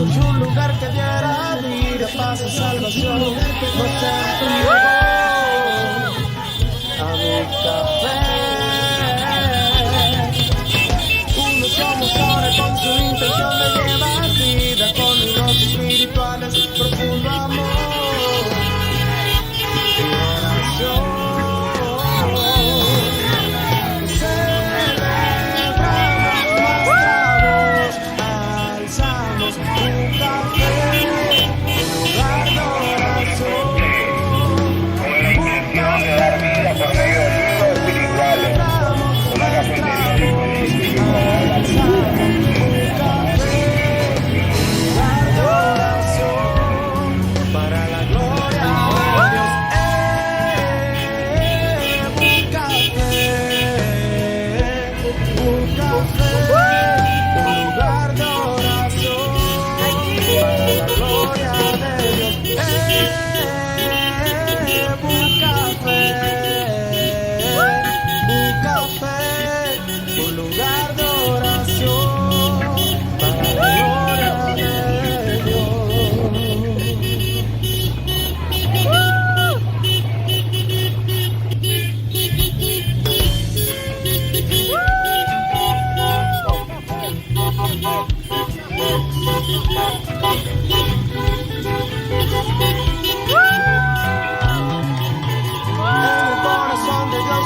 surgió un lugar que diera vida, paz y salvación. Nos entregó a mi café. Uno somos ahora con su intención de llevar vida, con los espirituales, profundo amor y oración.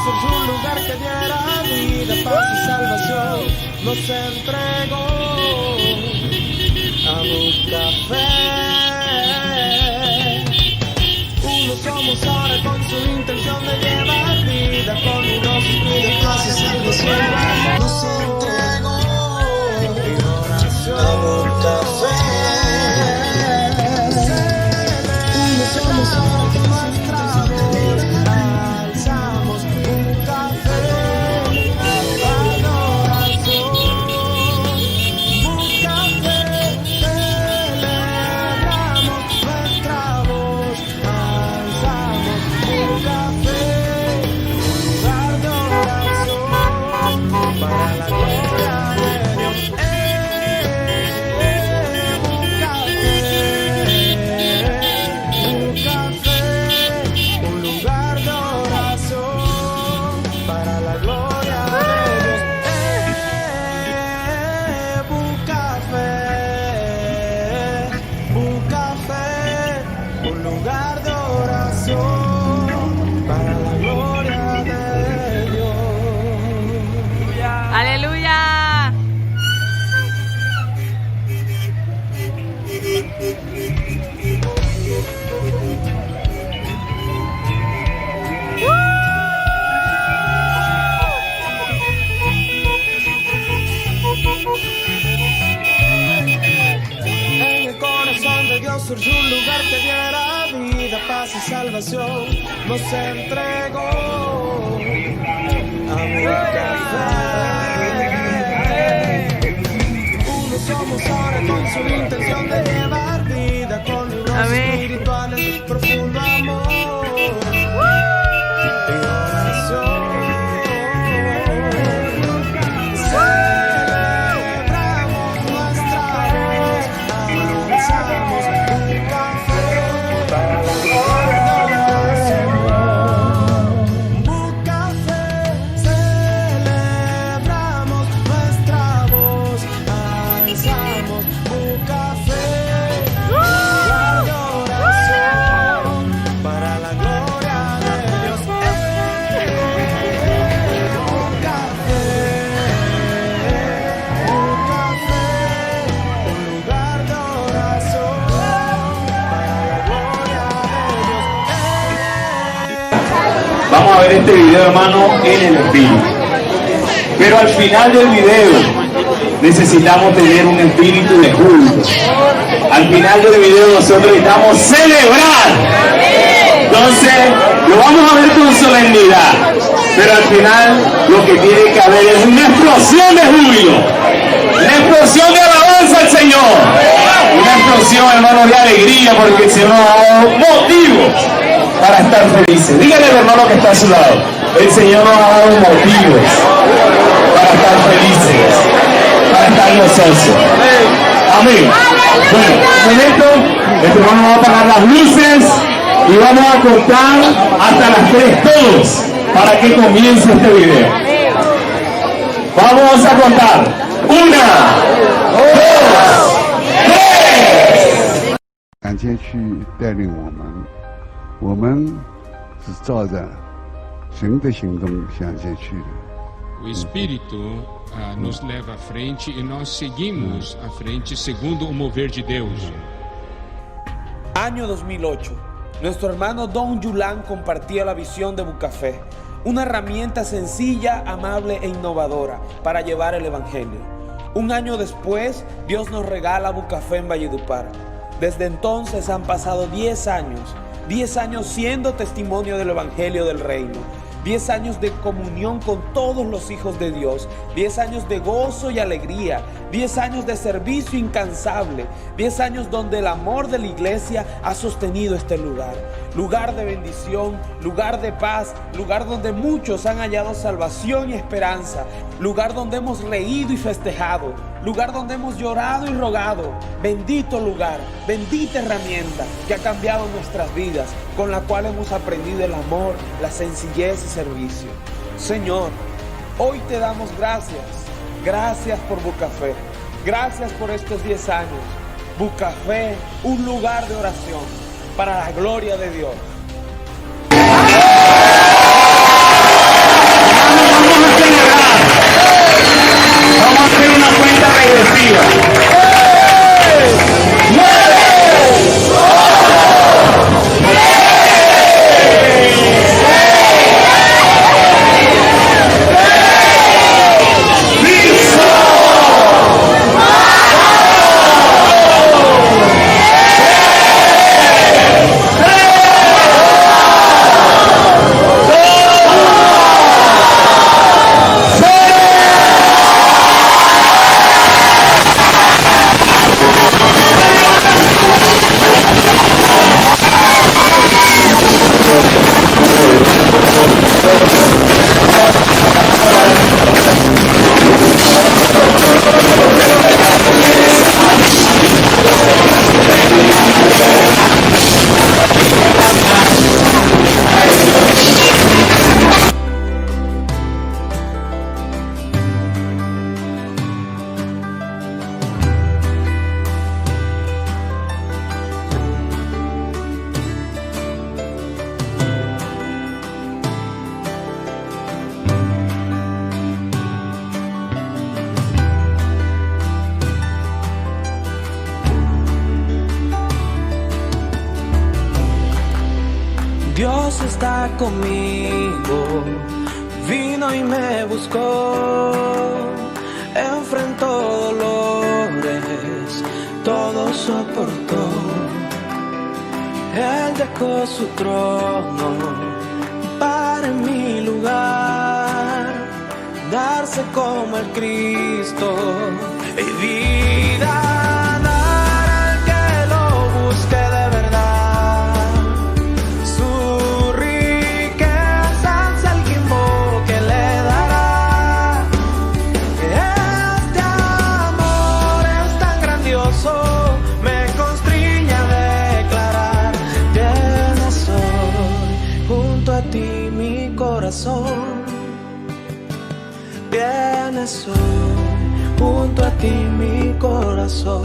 Surgió un lugar que diera vida, paz y salvación. Nos entregó a un café. Uno somos ahora con su intención de llevar vida, con unos espíritus, paz y salvación. Nos entregó en oración a un café. Uno somos ahora con nuestra voz. Alzamos un café, adoración, un café, celebramos nuestra voz. Alzamos un café, adoración, para la gloria de Dios. Un café, un lugar de oración para la gloria de Dios. Un café, un lugar de oración para la gloria de Dios. ¡Aleluya! En el corazón de Dios surgió un lugar que diera vida, paz y salvación. Nos entregó a mi café. Uno somos ahora con su intención de llevar vida, con los espirituales, profundo amor y oración. Celebramos nuestra voz, alzamos un café para la gloria de oración. Un café, celebramos nuestra voz, alzamos un café de oración para la gloria de Dios. Un café, un lugar de oración para la gloria de Dios. Vamos a ver este video, hermano, en el espíritu. Pero al final del video necesitamos tener un espíritu de culto. Al final del video nosotros necesitamos celebrar. Entonces, lo vamos a ver con solemnidad. Pero al final lo que tiene que haber es una explosión de júbilo. Una explosión de alabanza al Señor. Una explosión, hermano, de alegría, porque el Señor nos ha dado motivos para estar felices. Díganle al hermano que está a su lado. El Señor nos ha dado motivos para estar felices, para estar gozosos. Amén. Bueno, con esto, este hermano va a apagar las luces y vamos a contar hasta las 3 todos para que comience este video. Vamos a contar. 1, 2, 3. 感谢去带领我们是照着神的行动向前去的。 O Espírito nos leva à frente e nós seguimos à frente segundo o mover de Deus. Año 2008. Nuestro hermano Don Yulán compartía la visión de Bucafé, una herramienta sencilla, amable e innovadora para llevar el Evangelio. Un año después, Dios nos regala Bucafé en Valledupar. Desde entonces han pasado 10 años siendo testimonio del Evangelio del Reino. 10 años de comunión con todos los hijos de Dios, 10 años de gozo y alegría, 10 años de servicio incansable, 10 años donde el amor de la iglesia ha sostenido este lugar. Lugar de bendición, lugar de paz, lugar donde muchos han hallado salvación y esperanza, lugar donde hemos reído y festejado, lugar donde hemos llorado y rogado. Bendito lugar, bendita herramienta que ha cambiado nuestras vidas, con la cual hemos aprendido el amor, la sencillez y servicio. Señor, hoy te damos gracias. Gracias por Bucafé. Gracias por estos 10 años. Bucafé, un lugar de oración para la gloria de Dios. Vamos a hacer una cuenta regresiva. 'Dios está conmigo, vino y me buscó, enfrentó dolores, todo soportó. Él dejó su trono para en mi lugar, darse como el Cristo y vida. Vienes hoy, junto a ti mi corazón.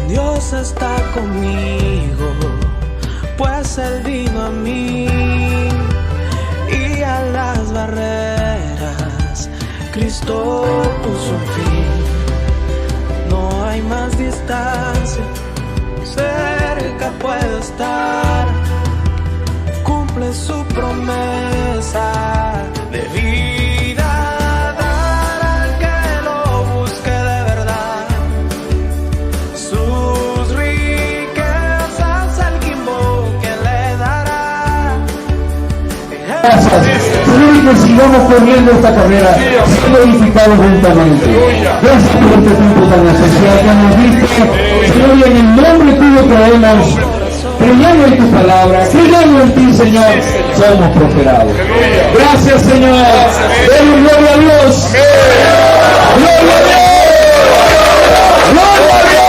Dios está conmigo, pues Él vino a mí. Y a las barreras Cristo puso un fin. No hay más distancia, cerca puedo estar. Cumple su promesa de vida, dar al que lo busque de verdad. Sus riquezas al que invoque le dará. casas. Señor, y que sigamos corriendo esta carrera, siendo edificados juntamente. Gracias por este tiempo tan especial que nos diste. Señor, y en el nombre tuyo creemos, creyendo en tu palabra, creyendo en ti, Señor, somos prosperados. Gracias, Señor. Demos gloria a Dios. Gloria a Dios. Gloria a Dios.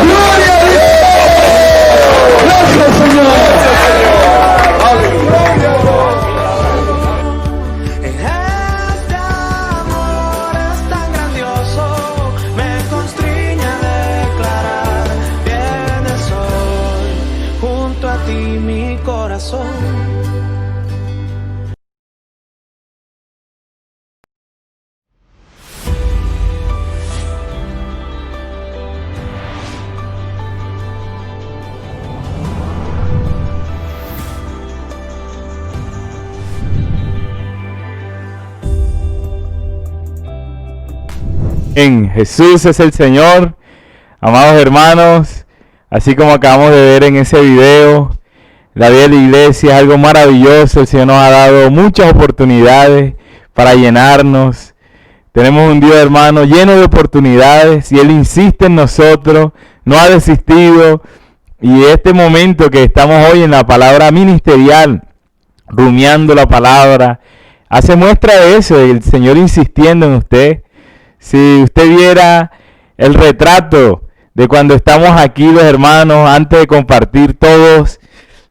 Gloria a Dios. Gracias, Señor. Este amor es tan grandioso, me constriña a declarar, vienes hoy junto a ti mi corazón. Jesús es el Señor, amados hermanos, así como acabamos de ver en ese video, la vida de la iglesia es algo maravilloso. El Señor nos ha dado muchas oportunidades para llenarnos. Tenemos un Dios, hermano, lleno de oportunidades, y Él insiste en nosotros, no ha desistido. Y este momento que estamos hoy en la palabra ministerial, rumiando la palabra, hace muestra de eso, el Señor insistiendo en usted. Si usted viera el retrato de cuando estamos aquí los hermanos, antes de compartir, todos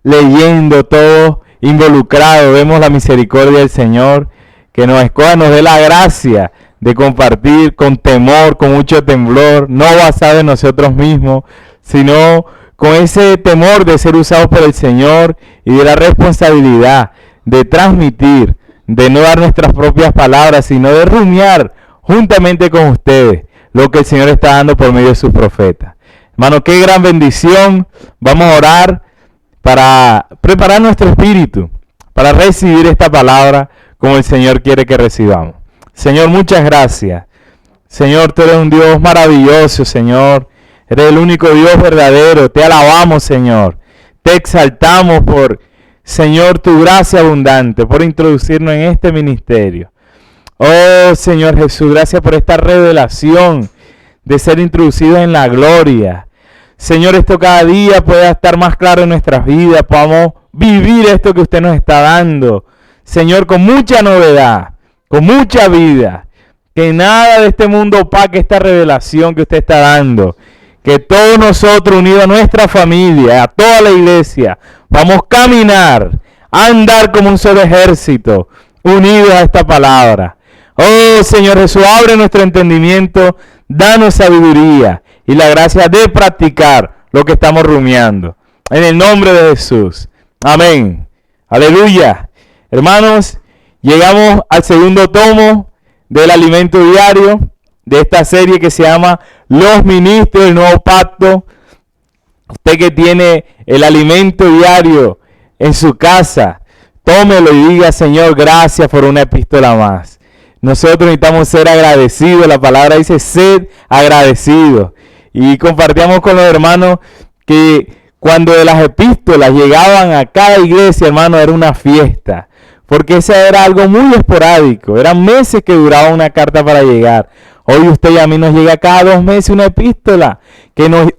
leyendo, todos involucrados, vemos la misericordia del Señor, que nos escoja, nos dé la gracia de compartir con temor, con mucho temblor, no basado en nosotros mismos, sino con ese temor de ser usados por el Señor y de la responsabilidad de transmitir, de no dar nuestras propias palabras, sino de rumiar juntamente con ustedes lo que el Señor está dando por medio de sus profetas. Hermano, qué gran bendición. Vamos a orar para preparar nuestro espíritu para recibir esta palabra como el Señor quiere que recibamos. Señor, muchas gracias. Señor, tú eres un Dios maravilloso, Señor. Eres el único Dios verdadero. Te alabamos, Señor. Te exaltamos por, Señor, tu gracia abundante, por introducirnos en este ministerio. Oh, Señor Jesús, gracias por esta revelación de ser introducidos en la gloria. Señor, esto cada día pueda estar más claro en nuestras vidas. Podamos vivir esto que usted nos está dando. Señor, con mucha novedad, con mucha vida. Que nada de este mundo opaque esta revelación que usted está dando. Que todos nosotros, unidos a nuestra familia, a toda la iglesia, vamos a caminar, a andar como un solo ejército, unidos a esta palabra. Oh, Señor Jesús, abre nuestro entendimiento, danos sabiduría y la gracia de practicar lo que estamos rumiando. En el nombre de Jesús. Amén. Aleluya. Hermanos, llegamos al segundo tomo del alimento diario de esta serie que se llama Los Ministros del Nuevo Pacto. Usted que tiene el alimento diario en su casa, tómelo y diga: Señor, gracias por una epístola más. Nosotros necesitamos ser agradecidos. La palabra dice: sed agradecidos. Y compartíamos con los hermanos que cuando de las epístolas llegaban a cada iglesia, hermano, era una fiesta. Porque ese era algo muy esporádico. Eran meses que duraba una carta para llegar. Hoy usted y a mí nos llega cada 2 meses una epístola que nos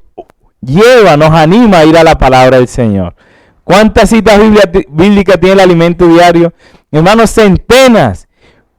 lleva, nos anima a ir a la palabra del Señor. ¿Cuántas citas bíblicas tiene el alimento diario? Hermanos, centenas.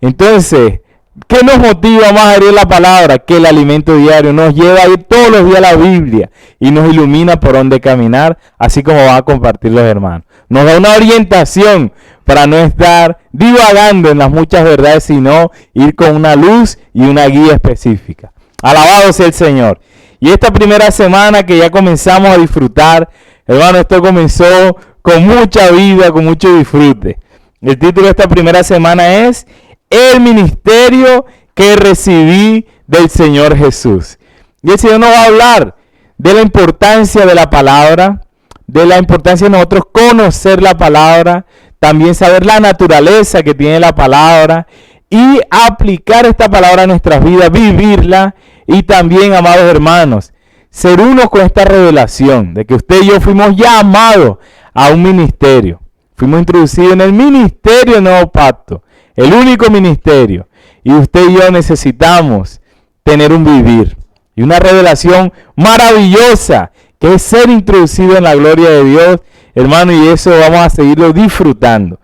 Entonces, ¿qué nos motiva más a ir a la palabra? Que el alimento diario nos lleva a ir todos los días a la Biblia y nos ilumina por dónde caminar, así como van a compartir los hermanos. Nos da una orientación para no estar divagando en las muchas verdades, sino ir con una luz y una guía específica. Alabado sea el Señor. Y esta primera semana que ya comenzamos a disfrutar, hermano, esto comenzó con mucha vida, con mucho disfrute. El título de esta primera semana es El ministerio que recibí del Señor Jesús. Y el Señor nos va a hablar de la importancia de la palabra, de la importancia de nosotros conocer la palabra, también saber la naturaleza que tiene la palabra y aplicar esta palabra a nuestras vidas, vivirla y también, amados hermanos, ser unos con esta revelación de que usted y yo fuimos llamados a un ministerio. fuimos introducidos en el ministerio del nuevo pacto, el único ministerio. Y usted y yo necesitamos tener un vivir y una revelación maravillosa, que es ser introducido en la gloria de Dios, hermano, y eso vamos a seguirlo disfrutando.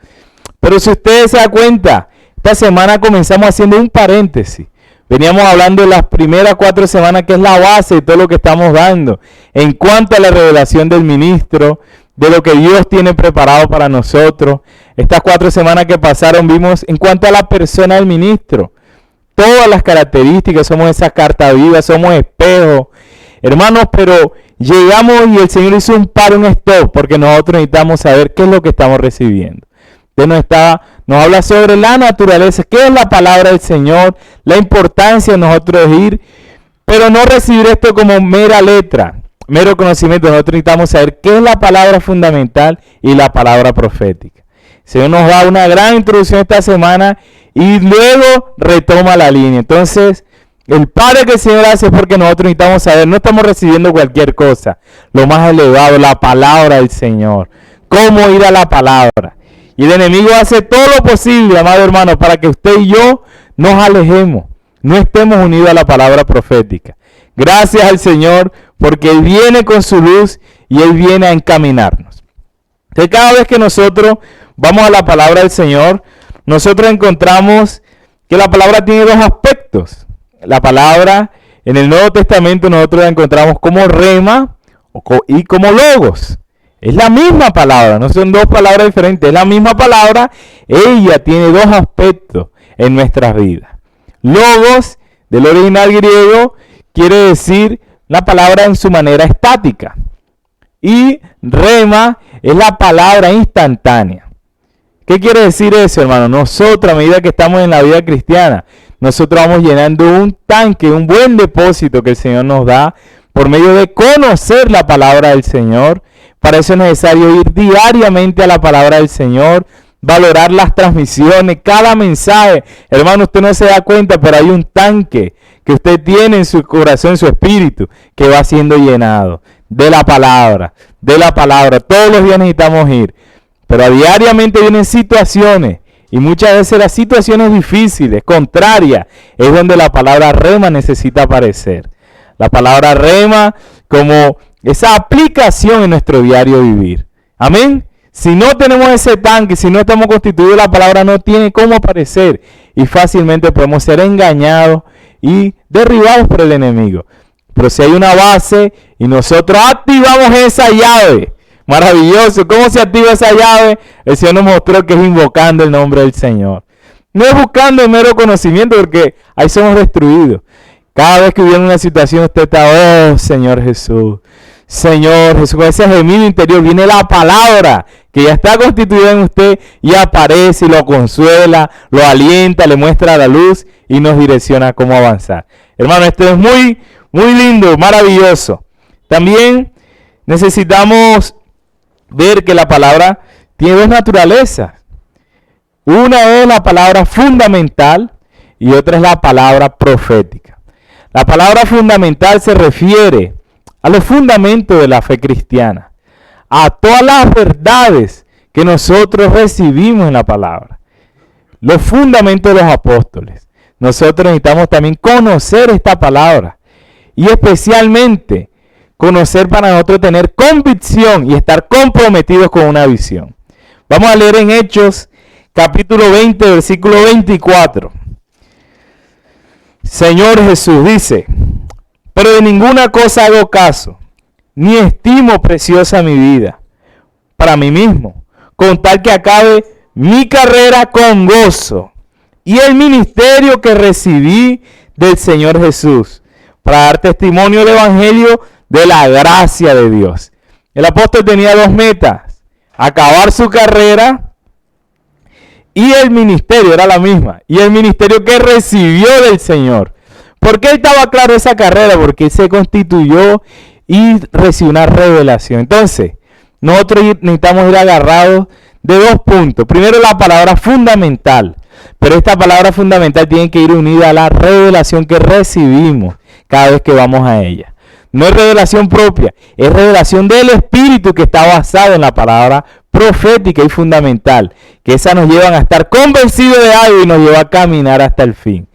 Pero si ustedes se dan cuenta, esta semana comenzamos haciendo un paréntesis. Veníamos hablando de las primeras 4 semanas, que es la base de todo lo que estamos dando, en cuanto a la revelación del ministro, de lo que Dios tiene preparado para nosotros. Estas 4 semanas que pasaron vimos en cuanto a la persona del ministro, todas las características, somos esa carta viva, somos espejos, hermanos, pero llegamos y el Señor hizo un paro, un stop, porque nosotros necesitamos saber qué es lo que estamos recibiendo. Usted nos habla sobre la naturaleza, qué es la palabra del Señor, la importancia de nosotros ir, pero no recibir esto como mera letra, mero conocimiento. Nosotros necesitamos saber qué es la palabra fundamental y la palabra profética. El Señor nos da una gran introducción esta semana y luego retoma la línea. Entonces, el paro que el Señor hace es porque nosotros necesitamos saber, no estamos recibiendo cualquier cosa, lo más elevado, la palabra del Señor, cómo ir a la palabra. Y el enemigo hace todo lo posible, amado hermano, para que usted y yo nos alejemos, no estemos unidos a la palabra profética. Gracias al Señor, porque Él viene con su luz y Él viene a encaminarnos. Entonces, cada vez que nosotros vamos a la palabra del Señor, nosotros encontramos que la palabra tiene 2 aspectos. La palabra en el Nuevo Testamento nosotros la encontramos como rema y como logos. Es la misma palabra, no son 2 palabras diferentes, es la misma palabra. Ella tiene 2 aspectos en nuestras vidas. Logos, del original griego, quiere decir la palabra en su manera estática. Y rema es la palabra instantánea. ¿Qué quiere decir eso, hermano? Nosotros, a medida que estamos en la vida cristiana, nosotros vamos llenando un tanque, un buen depósito que el Señor nos da por medio de conocer la palabra del Señor. Para eso es necesario ir diariamente a la palabra del Señor, valorar las transmisiones, cada mensaje. Hermano, usted no se da cuenta, pero hay un tanque que usted tiene en su corazón, en su espíritu, que va siendo llenado de la palabra, de la palabra. Todos los días necesitamos ir, pero diariamente vienen situaciones, y muchas veces las situaciones difíciles, contrarias, es donde la palabra rema necesita aparecer. La palabra rema como esa aplicación en nuestro diario vivir. Amén. Si no tenemos ese tanque, si no estamos constituidos, la palabra no tiene cómo aparecer y fácilmente podemos ser engañados y derribados por el enemigo. Pero si hay una base y nosotros activamos esa llave, maravilloso. ¿Cómo se activa esa llave? El Señor nos mostró que es invocando el nombre del Señor. No es buscando el mero conocimiento, porque ahí somos destruidos. Cada vez que viene una situación, usted está, oh Señor Jesús, Señor Jesús, con ese gemido interior viene la palabra que ya está constituida en usted y aparece y lo consuela, lo alienta, le muestra la luz y nos direcciona cómo avanzar. Hermano, esto es muy, muy lindo, maravilloso. También necesitamos ver que la palabra tiene 2 naturalezas. Una es la palabra fundamental y otra es la palabra profética. La palabra fundamental se refiere a los fundamentos de la fe cristiana, a todas las verdades que nosotros recibimos en la palabra, los fundamentos de los apóstoles. Nosotros necesitamos también conocer esta palabra y especialmente conocer para nosotros tener convicción y estar comprometidos con una visión. Vamos a leer en Hechos capítulo 20, versículo 24. Señor Jesús dice: pero de ninguna cosa hago caso, ni estimo preciosa mi vida para mí mismo, con tal que acabe mi carrera con gozo y el ministerio que recibí del Señor Jesús, para dar testimonio del evangelio de la gracia de Dios. El apóstol tenía 2 metas: acabar su carrera y el ministerio, era la misma, y el ministerio que recibió del Señor. ¿Por qué él estaba claro esa carrera? Porque él se constituyó y recibió una revelación. Entonces, nosotros necesitamos ir agarrados de 2 puntos. Primero, la palabra fundamental. Pero esta palabra fundamental tiene que ir unida a la revelación que recibimos cada vez que vamos a ella. No es revelación propia, es revelación del Espíritu que está basada en la palabra profética y fundamental, que esas nos llevan a estar convencidos de algo y nos lleva a caminar hasta el fin.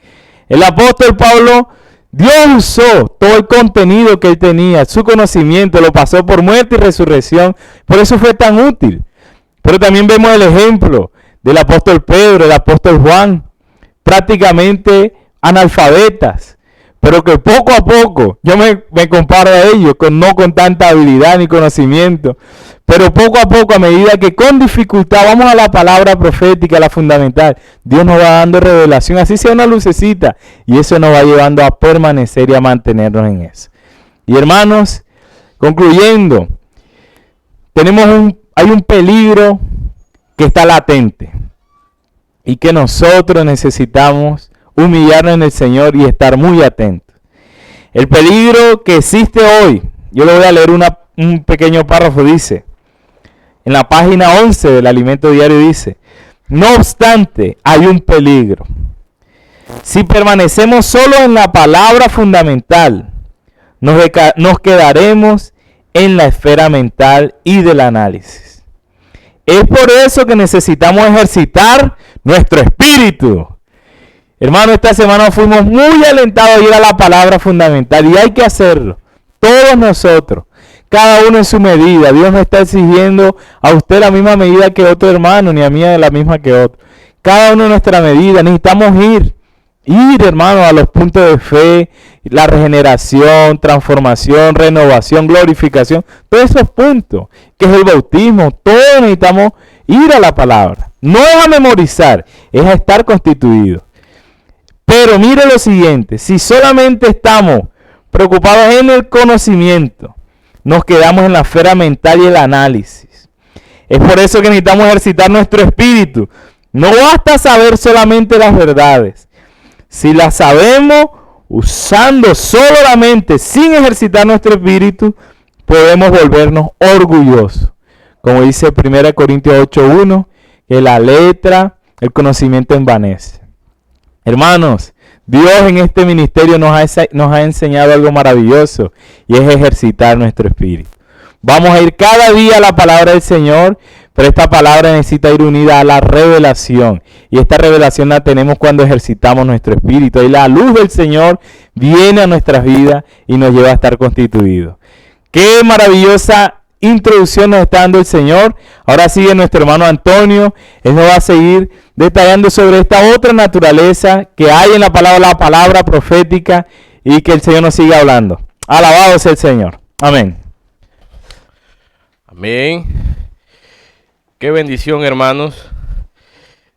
El apóstol Pablo, Dios usó todo el contenido que él tenía, su conocimiento, lo pasó por muerte y resurrección, por eso fue tan útil. Pero también vemos el ejemplo del apóstol Pedro, del apóstol Juan, prácticamente analfabetas, pero que poco a poco, yo me comparo a ellos, no con tanta habilidad ni conocimiento, pero poco a poco, a medida que con dificultad vamos a la palabra profética, la fundamental, Dios nos va dando revelación, así sea una lucecita, y eso nos va llevando a permanecer y a mantenernos en eso. Y hermanos, concluyendo, hay un peligro que está latente y que nosotros necesitamos humillarnos en el Señor y estar muy atentos. El peligro que existe hoy, yo le voy a leer un pequeño párrafo, dice, en la página 11 del Alimento Diario dice: no obstante, hay un peligro. Si permanecemos solo en la palabra fundamental, nos quedaremos en la esfera mental y del análisis. Es por eso que necesitamos ejercitar nuestro espíritu. Hermano, esta semana fuimos muy alentados a ir a la palabra fundamental y hay que hacerlo. Todos nosotros, cada uno en su medida. Dios no está exigiendo a usted la misma medida que otro hermano, ni a mí la misma que otro. Cada uno en nuestra medida. Necesitamos ir, hermano, a los puntos de fe, la regeneración, transformación, renovación, glorificación. Todos esos puntos, que es el bautismo. Todos necesitamos ir a la palabra. No es a memorizar, es a estar constituidos. Pero mire lo siguiente, si solamente estamos preocupados en el conocimiento, nos quedamos en la esfera mental y el análisis. Es por eso que necesitamos ejercitar nuestro espíritu. No basta saber solamente las verdades. Si las sabemos usando solo la mente, sin ejercitar nuestro espíritu, podemos volvernos orgullosos. Como dice 1 Corintios 8:1, que la letra, el conocimiento envanece. Hermanos, Dios en este ministerio nos ha enseñado algo maravilloso y es ejercitar nuestro espíritu. Vamos a ir cada día a la palabra del Señor, pero esta palabra necesita ir unida a la revelación. Y esta revelación la tenemos cuando ejercitamos nuestro espíritu. Y la luz del Señor viene a nuestras vidas y nos lleva a estar constituidos. Qué maravillosa introducción nos está dando el Señor. Ahora sigue nuestro hermano Antonio. Él nos va a seguir detallando sobre esta otra naturaleza que hay en la palabra profética, y que el Señor nos siga hablando. Alabado sea el Señor. Amén. Amén. Qué bendición, hermanos,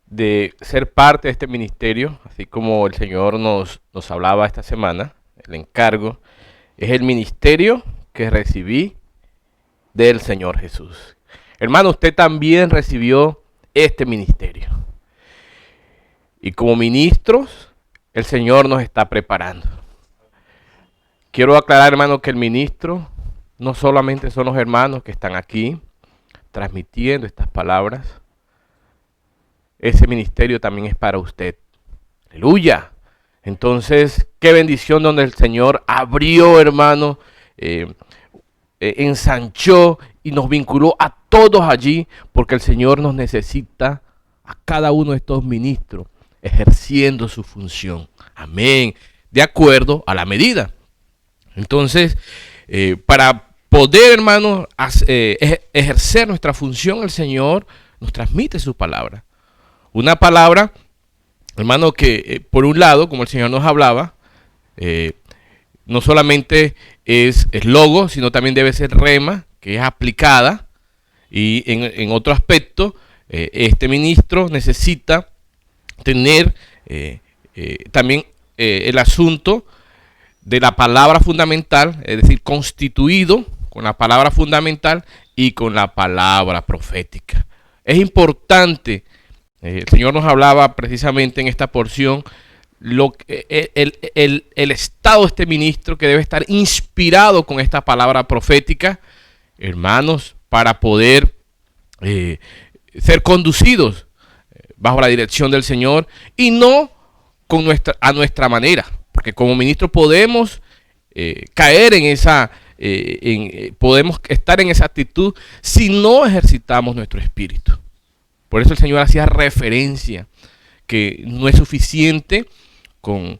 de ser parte de este ministerio, así como el Señor nos hablaba esta semana. El encargo es el ministerio que recibí del Señor Jesús. Hermano, usted también recibió este ministerio. Y como ministros, el Señor nos está preparando. Quiero aclarar, hermano, que el ministro no solamente son los hermanos que están aquí transmitiendo estas palabras. Ese ministerio también es para usted. Aleluya. Entonces, qué bendición donde el Señor abrió, hermano, ensanchó y nos vinculó a todos allí, porque el Señor nos necesita a cada uno de estos ministros ejerciendo su función. Amén. De acuerdo a la medida. Entonces, para poder, hermano, ejercer nuestra función, el Señor nos transmite su palabra. Una palabra, hermano, que por un lado, como el Señor nos hablaba, no solamente es logo, sino también debe ser rema, que es aplicada. Y en otro aspecto, este ministro necesita tener también el asunto de la palabra fundamental, es decir, constituido con la palabra fundamental y con la palabra profética. Es importante, el Señor nos hablaba precisamente en esta porción, el estado de este ministro, que debe estar inspirado con esta palabra profética, hermanos, para poder ser conducidos bajo la dirección del Señor y no a nuestra manera, porque como ministro podemos caer en podemos estar en esa actitud si no ejercitamos nuestro espíritu. Por eso el Señor hacía referencia que no es suficiente con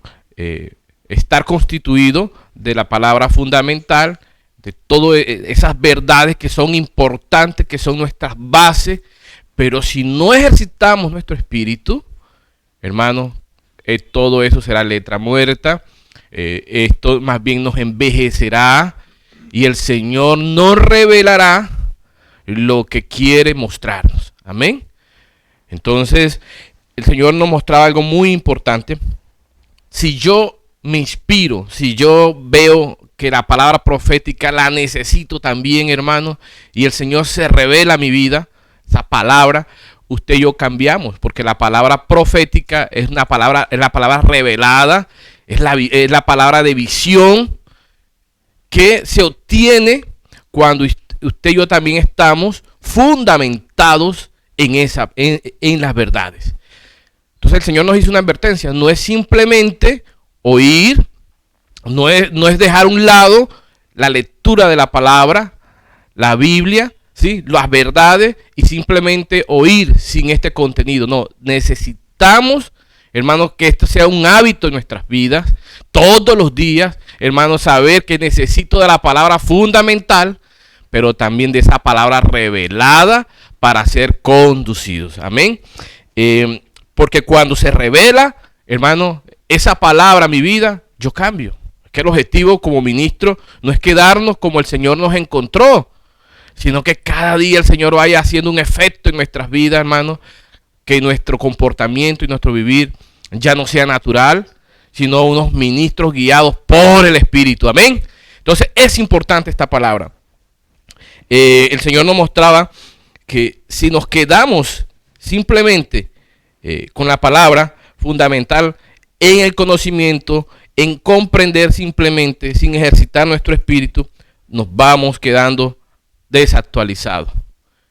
estar constituido de la palabra fundamental, de todas esas verdades que son importantes, que son nuestras bases, pero si no ejercitamos nuestro espíritu, hermanos, todo eso será letra muerta. Esto más bien nos envejecerá y el Señor nos revelará lo que quiere mostrarnos. Amén. Entonces, el Señor nos mostraba algo muy importante. Si yo me inspiro, si yo veo que la palabra profética la necesito también, hermano, y el Señor se revela a mi vida, esa palabra, usted y yo cambiamos, porque la palabra profética es la palabra revelada, es la palabra de visión que se obtiene cuando usted y yo también estamos fundamentados en las verdades. Entonces el Señor nos hizo una advertencia, no es simplemente oír, no es dejar a un lado la lectura de la palabra, la Biblia, ¿sí?, las verdades, y simplemente oír sin este contenido. No, necesitamos, hermanos, que esto sea un hábito en nuestras vidas, todos los días, hermanos, saber que necesito de la palabra fundamental, pero también de esa palabra revelada para ser conducidos. Amén. Porque cuando se revela, hermano, esa palabra a mi vida, yo cambio. Que el objetivo como ministro no es quedarnos como el Señor nos encontró, sino que cada día el Señor vaya haciendo un efecto en nuestras vidas, hermano, que nuestro comportamiento y nuestro vivir ya no sea natural, sino unos ministros guiados por el Espíritu. Amén. Entonces es importante esta palabra. El Señor nos mostraba que si nos quedamos simplemente con la palabra fundamental en el conocimiento, en comprender simplemente, sin ejercitar nuestro espíritu, nos vamos quedando desactualizados.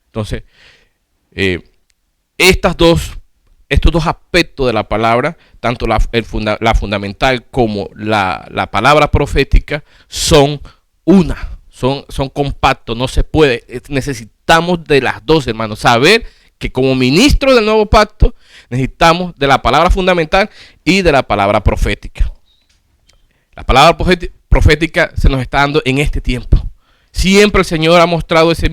Entonces, estos dos aspectos de la palabra, tanto la fundamental como la palabra profética, son compactos, no se puede. Necesitamos de las dos, hermanos. Saber que como ministro del nuevo pacto, necesitamos de la palabra fundamental y de la palabra profética. La palabra profética se nos está dando en este tiempo. Siempre el Señor ha mostrado esos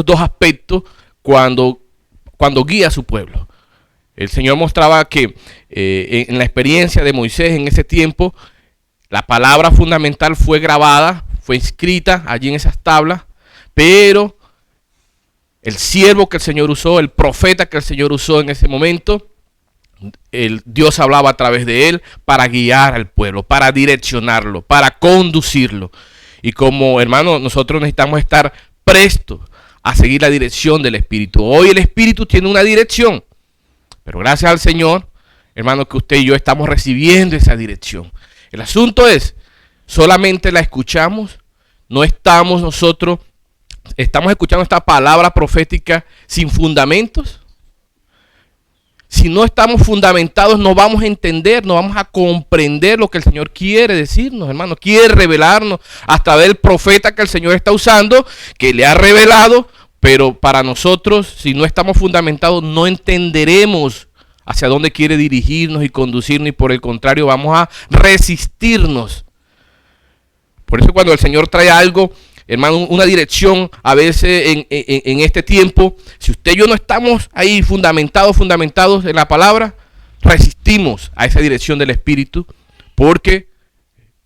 dos aspectos cuando guía a su pueblo. El Señor mostraba que en la experiencia de Moisés en ese tiempo, la palabra fundamental fue grabada, fue inscrita allí en esas tablas, pero el siervo que el Señor usó, el profeta que el Señor usó en ese momento, Dios hablaba a través de él para guiar al pueblo, para direccionarlo, para conducirlo. Y como hermano, nosotros necesitamos estar prestos a seguir la dirección del Espíritu. Hoy el Espíritu tiene una dirección, pero gracias al Señor, hermano, que usted y yo estamos recibiendo esa dirección. El asunto es, solamente la escuchamos, no estamos nosotros, estamos escuchando esta palabra profética sin fundamentos. Si no estamos fundamentados, no vamos a entender, no vamos a comprender lo que el Señor quiere decirnos, hermano. Quiere revelarnos hasta del profeta que el Señor está usando, que le ha revelado, pero para nosotros, si no estamos fundamentados, no entenderemos hacia dónde quiere dirigirnos y conducirnos, y por el contrario, vamos a resistirnos. Por eso cuando el Señor trae algo, hermano, una dirección, a veces en este tiempo, si usted y yo no estamos ahí fundamentados en la palabra, resistimos a esa dirección del Espíritu porque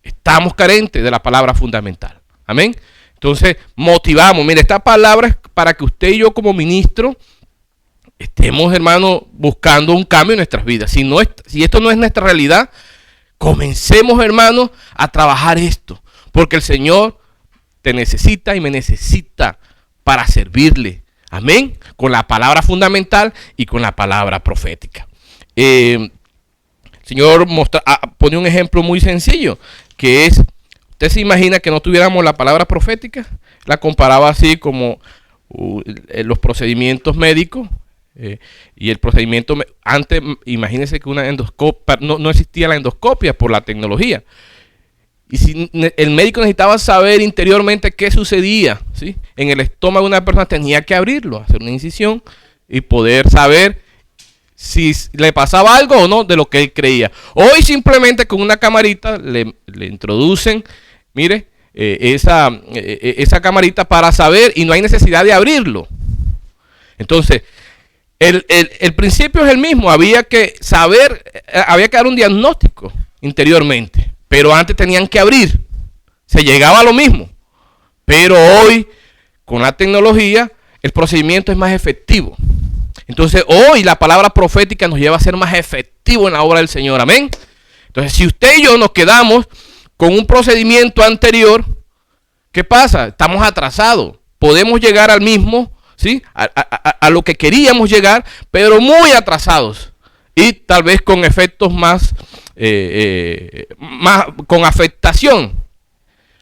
estamos carentes de la palabra fundamental. Amén. Entonces, motivamos. Mire, esta palabra es para que usted y yo como ministro estemos, hermano, buscando un cambio en nuestras vidas. Si esto no es nuestra realidad, comencemos, hermano, a trabajar esto, porque el Señor te necesita y me necesita para servirle. Amén. Con la palabra fundamental y con la palabra profética. El Señor pone un ejemplo muy sencillo, que es, usted se imagina que no tuviéramos la palabra profética. La comparaba así como los procedimientos médicos. Y el procedimiento, antes, imagínense que una endoscopia, no existía la endoscopia por la tecnología. Y si el médico necesitaba saber interiormente qué sucedía, ¿sí?, en el estómago de una persona, tenía que abrirlo, hacer una incisión y poder saber si le pasaba algo o no de lo que él creía. Hoy simplemente con una camarita le introducen, mire, esa camarita para saber, y no hay necesidad de abrirlo. Entonces, el principio es el mismo. Había que saber, había que dar un diagnóstico interiormente, pero antes tenían que abrir. Se llegaba a lo mismo. Pero hoy, con la tecnología, el procedimiento es más efectivo. Entonces, hoy la palabra profética nos lleva a ser más efectivo en la obra del Señor. Amén. Entonces, si usted y yo nos quedamos con un procedimiento anterior, ¿qué pasa? Estamos atrasados. Podemos llegar al mismo, ¿sí?, a lo que queríamos llegar, pero muy atrasados. Y tal vez con efectos más con afectación.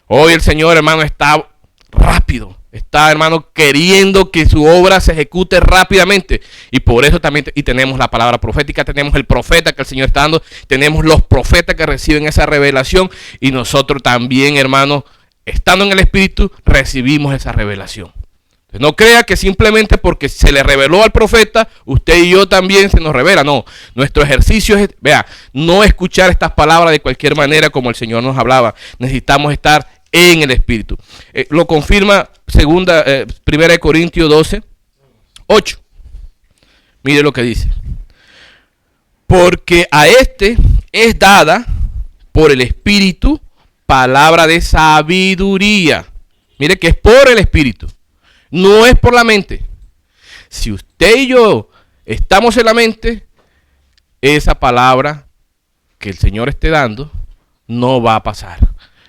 Hoy el Señor, hermano, está rápido. Está, hermano, queriendo que su obra se ejecute rápidamente. Y por eso también tenemos la palabra profética, tenemos el profeta que el Señor está dando, tenemos los profetas que reciben esa revelación. Y nosotros también, hermano, estando en el Espíritu, recibimos esa revelación. Entonces, no crea que simplemente porque se le reveló al profeta, usted y yo también se nos revela. No, nuestro ejercicio es, vea, no escuchar estas palabras de cualquier manera como el Señor nos hablaba. Necesitamos estar en el Espíritu. Lo confirma 1 Corintios 12, 8. Mire lo que dice. Porque a este es dada por el Espíritu palabra de sabiduría. Mire que es por el Espíritu, no es por la mente. Si usted y yo estamos en la mente, esa palabra que el Señor esté dando no va a pasar.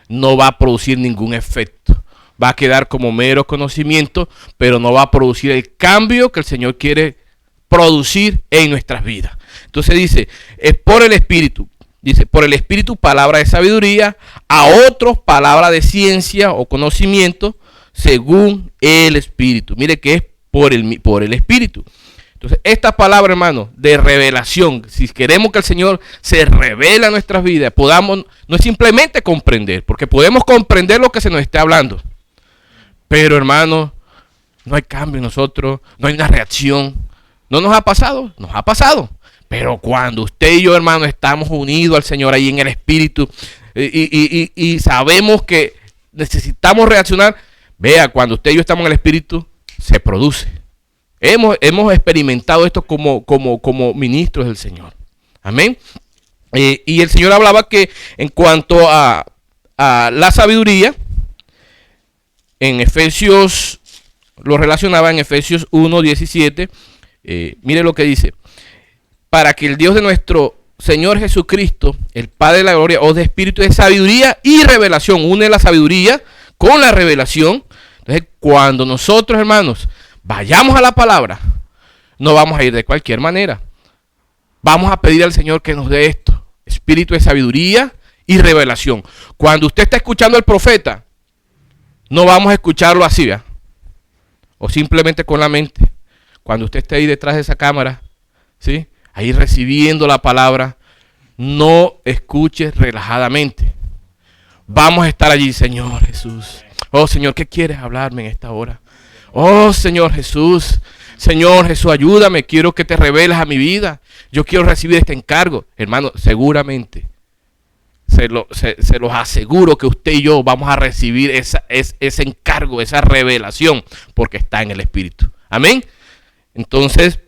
No va a producir ningún efecto. Va a quedar como mero conocimiento, pero no va a producir el cambio que el Señor quiere producir en nuestras vidas. Entonces dice, es por el Espíritu. Dice, por el Espíritu palabra de sabiduría, a otros palabra de ciencia o conocimiento, según el Espíritu. Mire que es por el Espíritu. Entonces, esta palabra, hermano, de revelación, si queremos que el Señor se revele a nuestras vidas, podamos, no es simplemente comprender, porque podemos comprender lo que se nos esté hablando. Pero, hermano, no hay cambio en nosotros, no hay una reacción. ¿No nos ha pasado? Nos ha pasado. Pero cuando usted y yo, hermano, estamos unidos al Señor ahí en el Espíritu y sabemos que necesitamos reaccionar, vea, cuando usted y yo estamos en el Espíritu, se produce. Hemos experimentado esto como ministros del Señor. Amén. Y el Señor hablaba que en cuanto a la sabiduría, en Efesios, lo relacionaba en Efesios 1:17. Mire lo que dice. Para que el Dios de nuestro Señor Jesucristo, el Padre de la gloria, os dé espíritu de sabiduría y revelación. Une la sabiduría con la revelación. Entonces, cuando nosotros, hermanos, vayamos a la palabra, no vamos a ir de cualquier manera. Vamos a pedir al Señor que nos dé esto, espíritu de sabiduría y revelación. Cuando usted está escuchando al profeta, no vamos a escucharlo así, ¿verdad? O simplemente con la mente. Cuando usted esté ahí detrás de esa cámara, ¿sí?, ahí recibiendo la palabra, no escuche relajadamente. Vamos a estar allí, Señor Jesús. Oh, Señor, ¿qué quieres hablarme en esta hora? Oh, Señor Jesús, ayúdame, quiero que te reveles a mi vida. Yo quiero recibir este encargo. Hermano, seguramente, se los aseguro que usted y yo vamos a recibir ese encargo, esa revelación, porque está en el Espíritu. Amén. Entonces,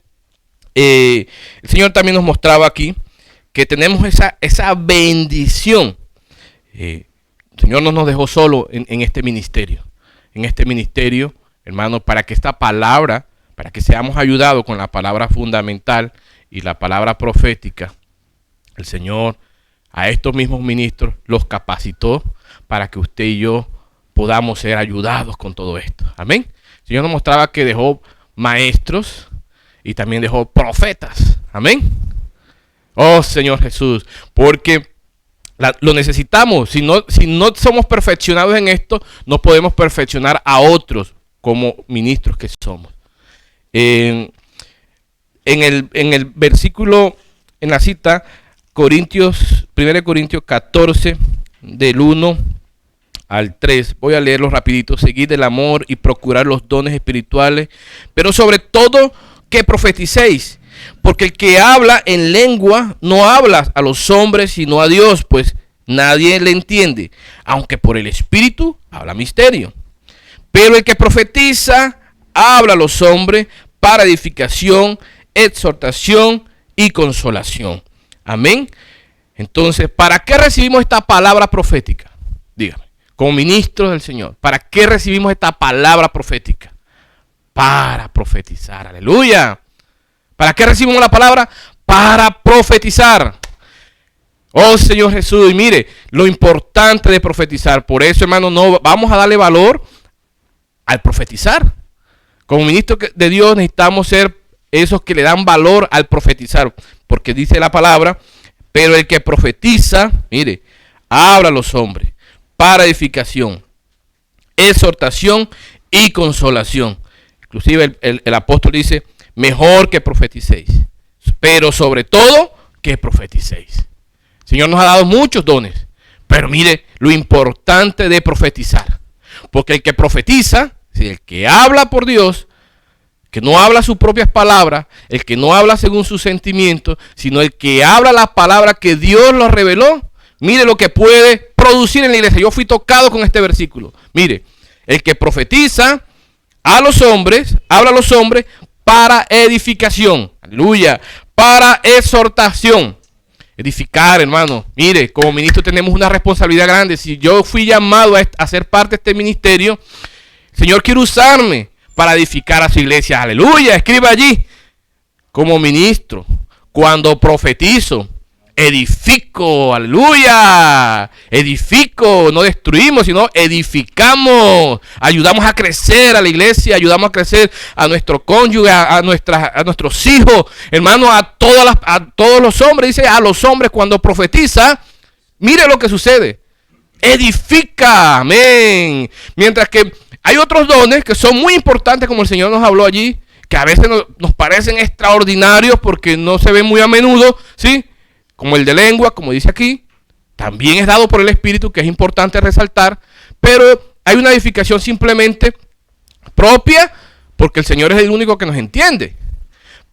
el Señor también nos mostraba aquí que tenemos esa bendición. El Señor no nos dejó solo en este ministerio. En este ministerio, hermano, para que esta palabra, para que seamos ayudados con la palabra fundamental y la palabra profética, el Señor a estos mismos ministros los capacitó para que usted y yo podamos ser ayudados con todo esto. Amén. El Señor nos mostraba que dejó maestros y también dejó profetas. Amén. Oh, Señor Jesús, porque lo necesitamos. Si no somos perfeccionados en esto, no podemos perfeccionar a otros como ministros que somos. En el versículo, en la cita, 1 Corintios 14, del 1 al 3. Voy a leerlo rapidito. Seguid el amor y procurar los dones espirituales, pero sobre todo que profeticéis, porque el que habla en lengua no habla a los hombres sino a Dios, pues nadie le entiende, aunque por el Espíritu habla misterio. Pero el que profetiza habla a los hombres para edificación, exhortación y consolación. Amén. Entonces, ¿para qué recibimos esta palabra profética? Dígame, como ministros del Señor, ¿para qué recibimos esta palabra profética? Para profetizar. Aleluya. ¿Para qué recibimos la palabra? Para profetizar. Oh Señor Jesús, y mire lo importante de profetizar. Por eso, hermano, no vamos a darle valor al profetizar. Como ministros de Dios necesitamos ser esos que le dan valor al profetizar, porque dice la palabra, pero el que profetiza, mire, habla a los hombres para edificación, exhortación y consolación. Inclusive el apóstol dice, mejor que profeticéis, pero sobre todo que profeticéis. El Señor nos ha dado muchos dones, pero mire lo importante de profetizar, porque el que profetiza, el que habla por Dios, que no habla sus propias palabras, el que no habla según sus sentimientos, sino el que habla las palabras que Dios los reveló, mire lo que puede producir en la iglesia. Yo fui tocado con este versículo. Mire, el que profetiza a los hombres, habla a los hombres para edificación, aleluya, para exhortación. Edificar, hermano. Mire, como ministro tenemos una responsabilidad grande. Si yo fui llamado a ser parte de este ministerio, el Señor quiere usarme para edificar a su iglesia. Aleluya. Escriba allí. Como ministro, cuando profetizo, edifico. Aleluya. Edifico. No destruimos, sino edificamos. Ayudamos a crecer a la iglesia. Ayudamos a crecer a nuestro cónyuge, a nuestros hijos. Hermano, a todos los hombres. Dice a los hombres cuando profetiza. Mire lo que sucede. Edifica. Amén. Mientras que hay otros dones que son muy importantes, como el Señor nos habló allí, que a veces nos parecen extraordinarios porque no se ven muy a menudo, ¿sí? Como el de lengua, como dice aquí, también es dado por el Espíritu, que es importante resaltar, pero hay una edificación simplemente propia, porque el Señor es el único que nos entiende.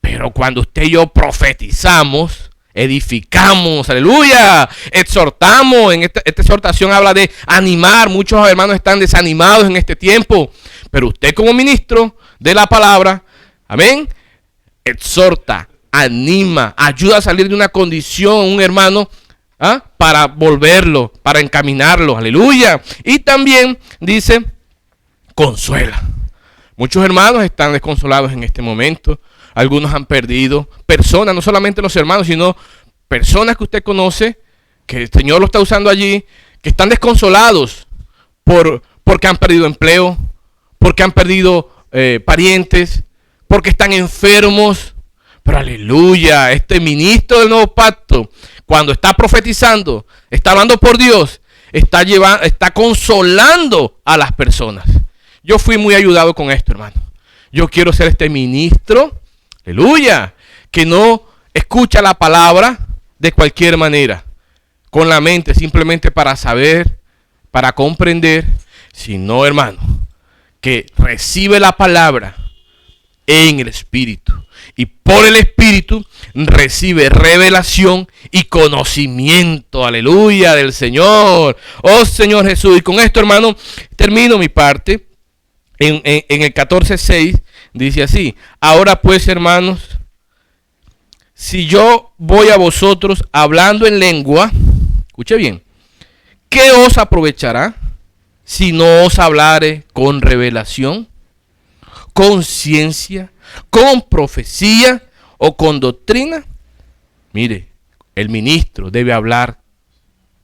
Pero cuando usted y yo profetizamos, edificamos, aleluya, exhortamos. En esta exhortación habla de animar. Muchos hermanos están desanimados en este tiempo, pero usted como ministro de la palabra, amén, exhorta, anima, ayuda a salir de una condición un hermano, para volverlo, para encaminarlo, aleluya. Y también dice, consuela. Muchos hermanos están desconsolados en este momento. Algunos han perdido personas, no solamente los hermanos, sino personas que usted conoce, que el Señor lo está usando allí, que están desconsolados porque han perdido empleo, porque han perdido parientes, porque están enfermos. Pero aleluya, este ministro del nuevo pacto, cuando está profetizando, está hablando por Dios, está consolando a las personas. Yo fui muy ayudado con esto, hermano. Yo quiero ser este ministro, aleluya, que no escucha la palabra de cualquier manera, con la mente, simplemente para saber, para comprender, sino, hermano, que recibe la palabra en el Espíritu. Y por el Espíritu recibe revelación y conocimiento, aleluya, del Señor. Oh Señor Jesús. Y con esto, hermano, termino mi parte. En el 14:6 dice así: ahora pues, hermanos, si yo voy a vosotros hablando en lengua, escuche bien, ¿qué os aprovechará si no os hablare con revelación, con ciencia, con profecía o con doctrina? Mire, el ministro debe hablar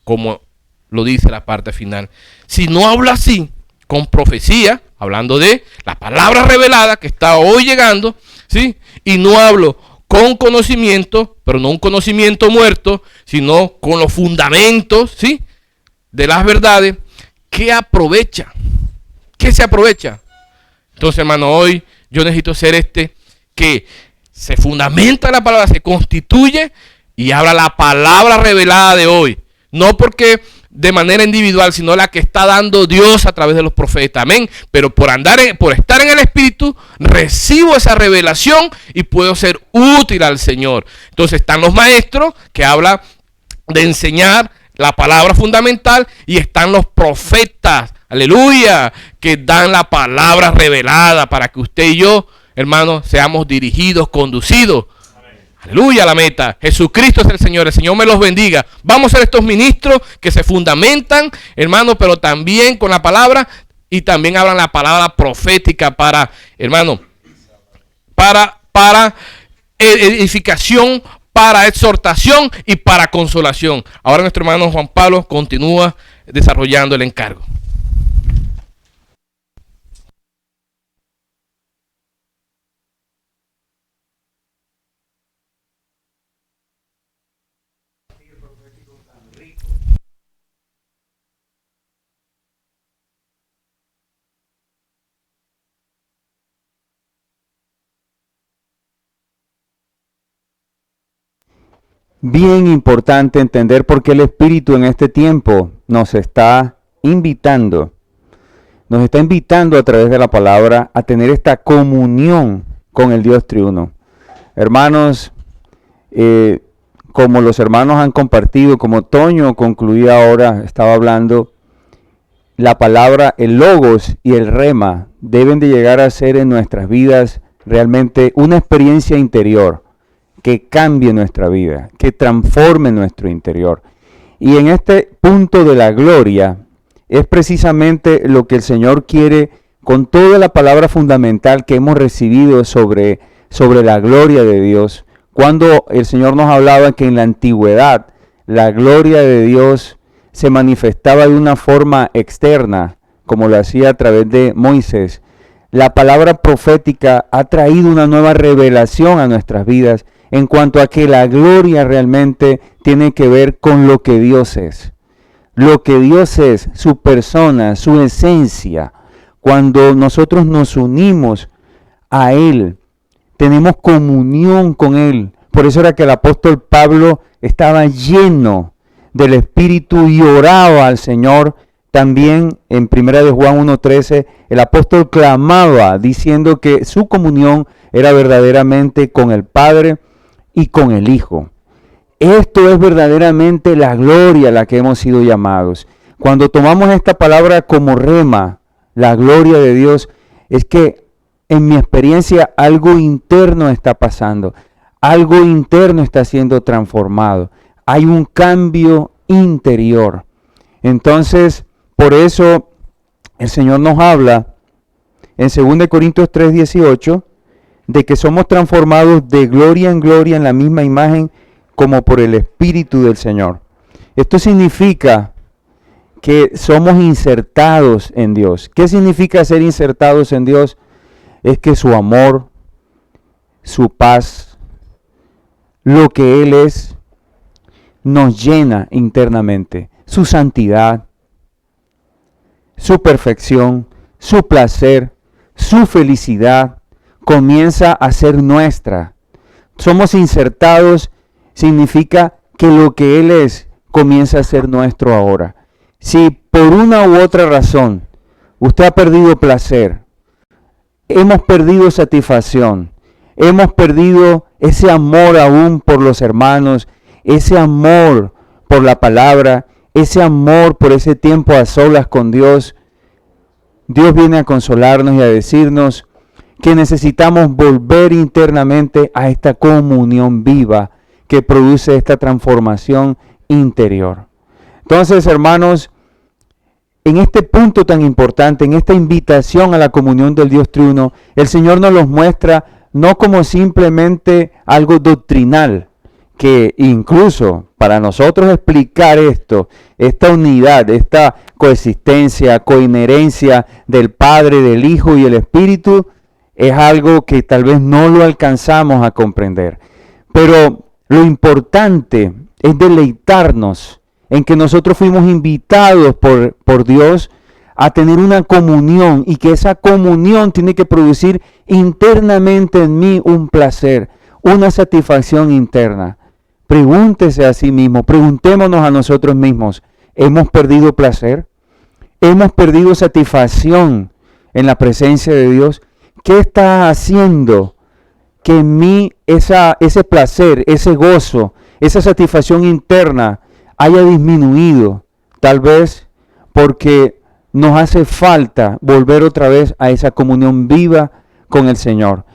como lo dice la parte final. Si no habla así, con profecía, hablando de la palabra revelada que está hoy llegando, ¿sí? Y no hablo con conocimiento, pero no un conocimiento muerto, sino con los fundamentos, ¿sí?, de las verdades. ¿Qué aprovecha? ¿Qué se aprovecha? Entonces, hermano, hoy yo necesito ser que se fundamenta la palabra, se constituye y habla la palabra revelada de hoy. No porque de manera individual, sino la que está dando Dios a través de los profetas. Amén. Pero por estar en el Espíritu, recibo esa revelación y puedo ser útil al Señor. Entonces están los maestros que hablan de enseñar la palabra fundamental, y están los profetas, aleluya, que dan la palabra revelada para que usted y yo, hermanos, seamos dirigidos, conducidos. Aleluya, la meta. Jesucristo es el Señor me los bendiga. Vamos a ser estos ministros que se fundamentan, hermano, pero también con la palabra, y también hablan la palabra profética para, hermano, para edificación, para exhortación y para consolación. Ahora nuestro hermano Juan Pablo continúa desarrollando el encargo. Bien importante entender por qué el Espíritu en este tiempo nos está invitando a través de la palabra a tener esta comunión con el Dios triuno. Hermanos, como los hermanos han compartido, como Toño concluía ahora, estaba hablando, la palabra, el logos y el rema deben de llegar a ser en nuestras vidas realmente una experiencia interior que cambie nuestra vida, que transforme nuestro interior. Y en este punto de la gloria es precisamente lo que el Señor quiere con toda la palabra fundamental que hemos recibido sobre la gloria de Dios. Cuando el Señor nos hablaba que en la antigüedad la gloria de Dios se manifestaba de una forma externa, como lo hacía a través de Moisés, la palabra profética ha traído una nueva revelación a nuestras vidas en cuanto a que la gloria realmente tiene que ver con lo que Dios es. Lo que Dios es, su persona, su esencia. Cuando nosotros nos unimos a Él, tenemos comunión con Él. Por eso era que el apóstol Pablo estaba lleno del Espíritu y oraba al Señor. También en 1 de Juan 1:13, el apóstol clamaba diciendo que su comunión era verdaderamente con el Padre y con el Hijo. Esto es verdaderamente la gloria a la que hemos sido llamados. Cuando tomamos esta palabra como rema, la gloria de Dios, es que en mi experiencia algo interno está pasando, algo interno está siendo transformado, hay un cambio interior. Entonces, por eso el Señor nos habla en 2 Corintios 3:18 de que somos transformados de gloria en gloria en la misma imagen como por el Espíritu del Señor. Esto significa que somos insertados en Dios. ¿Qué significa ser insertados en Dios? Es que su amor, su paz, lo que Él es, nos llena internamente. Su santidad, su perfección, su placer, su felicidad, comienza a ser nuestra. Somos insertados, significa que lo que Él es comienza a ser nuestro ahora. Si por una u otra razón usted ha perdido placer, hemos perdido satisfacción, hemos perdido ese amor aún por los hermanos, ese amor por la palabra, ese amor por ese tiempo a solas con Dios, Dios viene a consolarnos y a decirnos que necesitamos volver internamente a esta comunión viva que produce esta transformación interior. Entonces, hermanos, en este punto tan importante, en esta invitación a la comunión del Dios triuno, el Señor nos los muestra no como simplemente algo doctrinal, que incluso para nosotros explicar esto, esta unidad, esta coexistencia, coinherencia del Padre, del Hijo y el Espíritu, es algo que tal vez no lo alcanzamos a comprender. Pero lo importante es deleitarnos en que nosotros fuimos invitados por Dios a tener una comunión y que esa comunión tiene que producir internamente en mí un placer, una satisfacción interna. Pregúntese a sí mismo, preguntémonos a nosotros mismos, hemos perdido placer, hemos perdido satisfacción en la presencia de Dios. ¿Qué está haciendo que en mí ese placer, ese gozo, esa satisfacción interna haya disminuido? Tal vez porque nos hace falta volver otra vez a esa comunión viva con el Señor.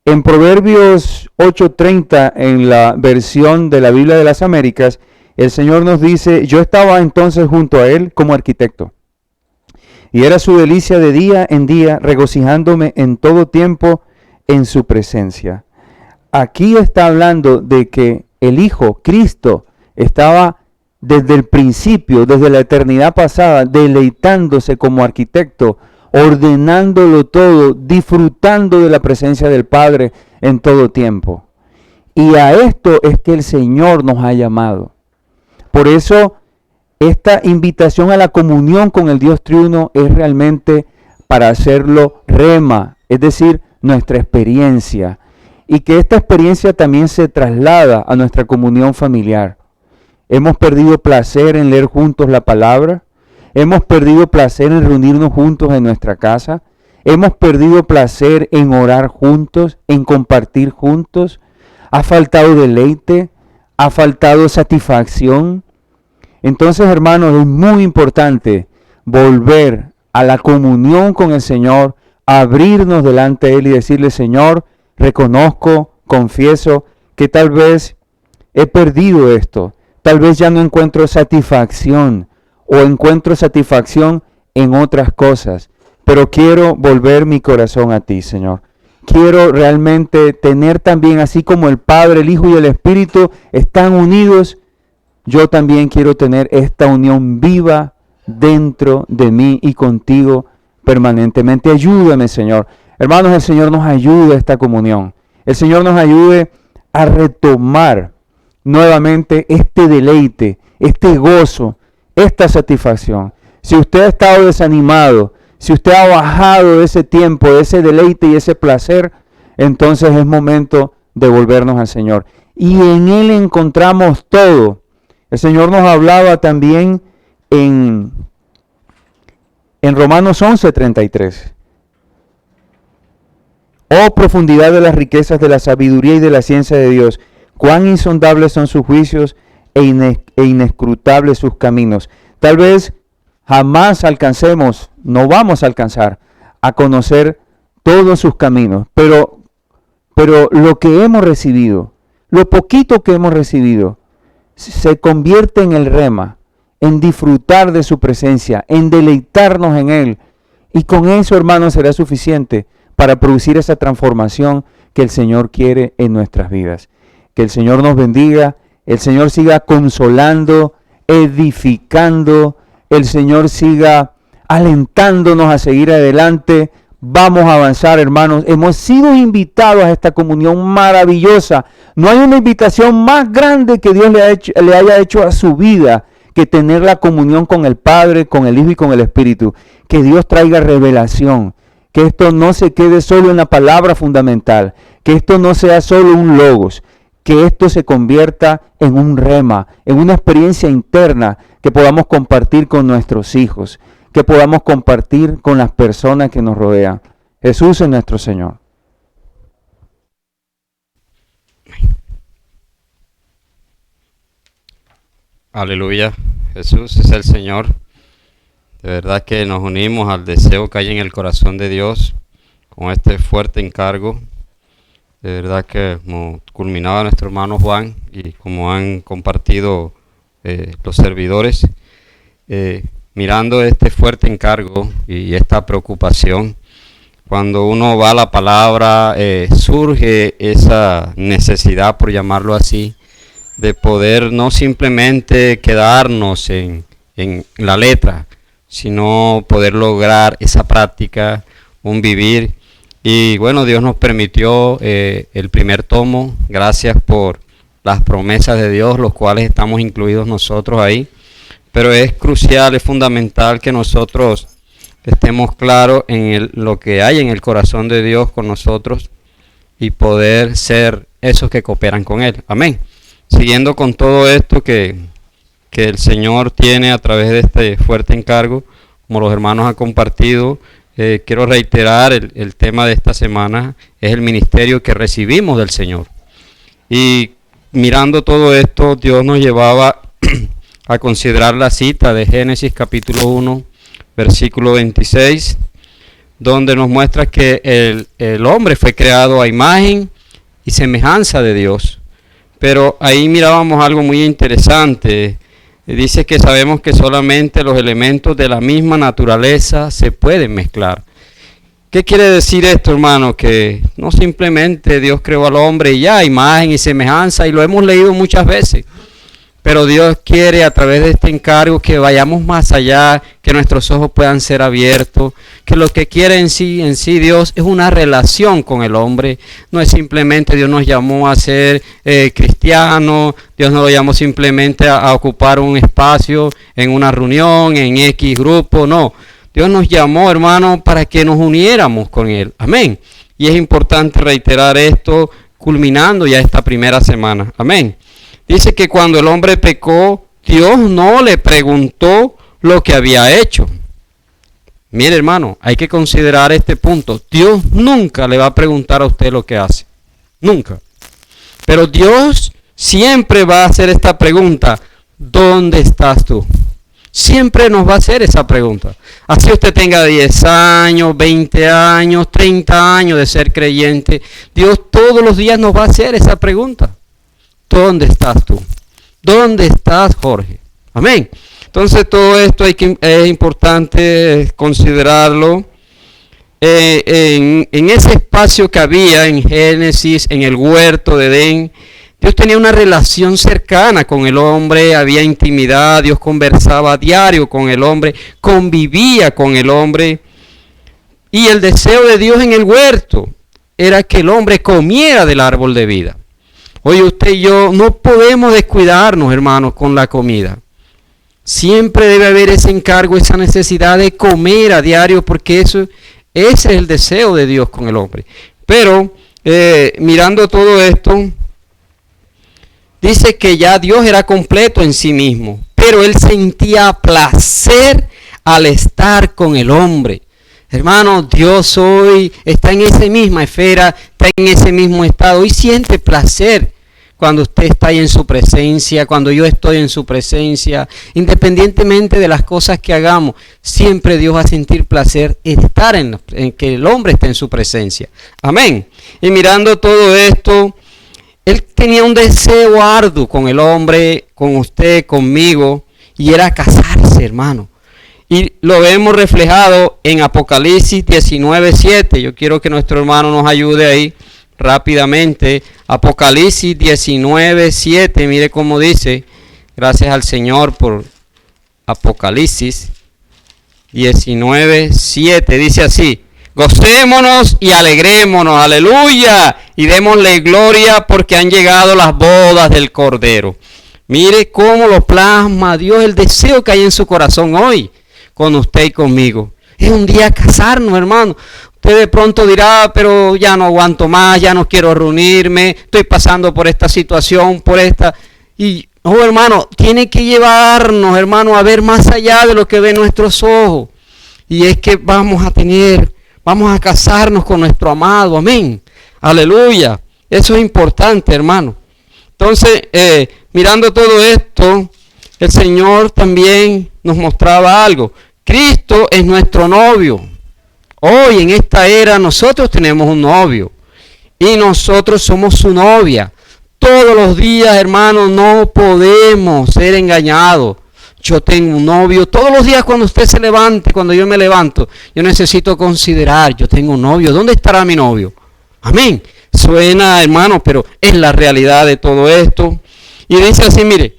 En Proverbios 8:30, en la versión de la Biblia de las Américas, el Señor nos dice: yo estaba entonces junto a Él como arquitecto, y era su delicia de día en día, regocijándome en todo tiempo en su presencia. Aquí está hablando de que el Hijo, Cristo, estaba desde el principio, desde la eternidad pasada, deleitándose como arquitecto, ordenándolo todo, disfrutando de la presencia del Padre en todo tiempo. Y a esto es que el Señor nos ha llamado. Por eso, esta invitación a la comunión con el Dios triuno es realmente para hacerlo rema, es decir, nuestra experiencia. Y que esta experiencia también se traslada a nuestra comunión familiar. Hemos perdido placer en leer juntos la palabra. Hemos perdido placer en reunirnos juntos en nuestra casa. Hemos perdido placer en orar juntos, en compartir juntos. Ha faltado deleite, ha faltado satisfacción. Entonces, hermanos, es muy importante volver a la comunión con el Señor, abrirnos delante de Él y decirle: Señor, reconozco, confieso que tal vez he perdido esto. Tal vez ya no encuentro satisfacción o encuentro satisfacción en otras cosas, pero quiero volver mi corazón a ti, Señor. Quiero realmente tener también, así como el Padre, el Hijo y el Espíritu están unidos, yo también quiero tener esta unión viva dentro de mí y contigo permanentemente. Ayúdame, Señor. Hermanos, el Señor nos ayude a esta comunión. El Señor nos ayude a retomar nuevamente este deleite, este gozo, esta satisfacción. Si usted ha estado desanimado, si usted ha bajado de ese tiempo, de ese deleite y ese placer, entonces es momento de volvernos al Señor. Y en Él encontramos todo. El Señor nos hablaba también en Romanos 11:33. Oh, profundidad de las riquezas de la sabiduría y de la ciencia de Dios, cuán insondables son sus juicios e inescrutables sus caminos. Tal vez jamás alcancemos, no vamos a alcanzar a conocer todos sus caminos, pero lo que hemos recibido, lo poquito que hemos recibido, se convierte en el rema, en disfrutar de su presencia, en deleitarnos en Él. Y con eso, hermanos, será suficiente para producir esa transformación que el Señor quiere en nuestras vidas. Que el Señor nos bendiga, el Señor siga consolando, edificando, el Señor siga alentándonos a seguir adelante. Vamos a avanzar, hermanos. Hemos sido invitados a esta comunión maravillosa. No hay una invitación más grande que Dios le haya hecho a su vida que tener la comunión con el Padre, con el Hijo y con el Espíritu. Que Dios traiga revelación. Que esto no se quede solo en la palabra fundamental. Que esto no sea solo un logos. Que esto se convierta en un rema, en una experiencia interna que podamos compartir con nuestros hijos, que podamos compartir con las personas que nos rodean. Jesús es nuestro Señor. Aleluya, Jesús es el Señor. De verdad que nos unimos al deseo que hay en el corazón de Dios con este fuerte encargo. De verdad que como culminaba nuestro hermano Juan y como han compartido los servidores, mirando este fuerte encargo y esta preocupación, cuando uno va a la palabra, surge esa necesidad, por llamarlo así, de poder no simplemente quedarnos en la letra, sino poder lograr esa práctica, un vivir. Y bueno, Dios nos permitió el primer tomo, gracias por las promesas de Dios, los cuales estamos incluidos nosotros ahí. Pero es crucial, es fundamental que nosotros estemos claros en lo que hay en el corazón de Dios con nosotros y poder ser esos que cooperan con Él. Amén. Siguiendo con todo esto que que el Señor tiene a través de este fuerte encargo, como los hermanos han compartido. Quiero reiterar el tema de esta semana, es el ministerio que recibimos del Señor. Y mirando todo esto, Dios nos llevaba a considerar la cita de Génesis capítulo 1, versículo 26, donde nos muestra que el hombre fue creado a imagen y semejanza de Dios. Pero ahí mirábamos algo muy interesante. Dice que sabemos que solamente los elementos de la misma naturaleza se pueden mezclar. ¿Qué quiere decir esto, hermano? Que no simplemente Dios creó al hombre y ya, imagen y semejanza, y lo hemos leído muchas veces. Pero Dios quiere a través de este encargo que vayamos más allá, que nuestros ojos puedan ser abiertos, que lo que quiere en sí Dios es una relación con el hombre. No es simplemente Dios nos llamó a ser cristianos, Dios no lo llamó simplemente a ocupar un espacio en una reunión, en X grupo, no. Dios nos llamó, hermano, para que nos uniéramos con Él. Amén. Y es importante reiterar esto culminando ya esta primera semana. Amén. Dice que cuando el hombre pecó, Dios no le preguntó lo que había hecho. Mire, hermano, hay que considerar este punto. Dios nunca le va a preguntar a usted lo que hace. Nunca. Pero Dios siempre va a hacer esta pregunta. ¿Dónde estás tú? Siempre nos va a hacer esa pregunta. Así usted tenga 10 años, 20 años, 30 años de ser creyente. Dios todos los días nos va a hacer esa pregunta. ¿Dónde estás tú? ¿Dónde estás, Jorge? Amén. Entonces todo esto es importante considerarlo. En ese espacio que había en Génesis, en el huerto de Edén, Dios tenía una relación cercana con el hombre, había intimidad, Dios conversaba a diario con el hombre, convivía con el hombre. Y el deseo de Dios en el huerto era que el hombre comiera del árbol de vida. Oye, usted y yo no podemos descuidarnos, hermanos, con la comida. Siempre debe haber ese encargo, esa necesidad de comer a diario, porque ese es el deseo de Dios con el hombre. Pero, mirando todo esto, dice que ya Dios era completo en sí mismo, pero Él sentía placer al estar con el hombre. Hermano, Dios hoy está en esa misma esfera, está en ese mismo estado y siente placer cuando usted está ahí en su presencia, cuando yo estoy en su presencia, independientemente de las cosas que hagamos, siempre Dios va a sentir placer en estar en que el hombre esté en su presencia. Amén. Y mirando todo esto, Él tenía un deseo arduo con el hombre, con usted, conmigo, y era casarse, hermano. Y lo vemos reflejado en Apocalipsis 19:7. Yo quiero que nuestro hermano nos ayude ahí rápidamente. Apocalipsis 19:7. Mire cómo dice. Gracias al Señor por Apocalipsis 19:7. Dice así: gocémonos y alegrémonos, aleluya, y démosle gloria porque han llegado las bodas del Cordero. Mire cómo lo plasma Dios, el deseo que hay en su corazón hoy con usted y conmigo. Es un día casarnos, hermano. Usted de pronto dirá, pero ya no aguanto más, ya no quiero reunirme, estoy pasando por esta situación, por esta. Y, oh, hermano, tiene que llevarnos, hermano, a ver más allá de lo que ven nuestros ojos. Y es que vamos a casarnos con nuestro amado, amén. Aleluya. Eso es importante, hermano. Entonces, mirando todo esto, el Señor también nos mostraba algo. Cristo es nuestro novio. Hoy en esta era nosotros tenemos un novio y nosotros somos su novia. Todos los días, hermanos, no podemos ser engañados. Yo tengo un novio. Todos los días cuando usted se levante, cuando yo me levanto, yo necesito considerar, yo tengo un novio. ¿Dónde estará mi novio? Amén. Suena, hermano, pero es la realidad de todo esto. Y dice así, mire,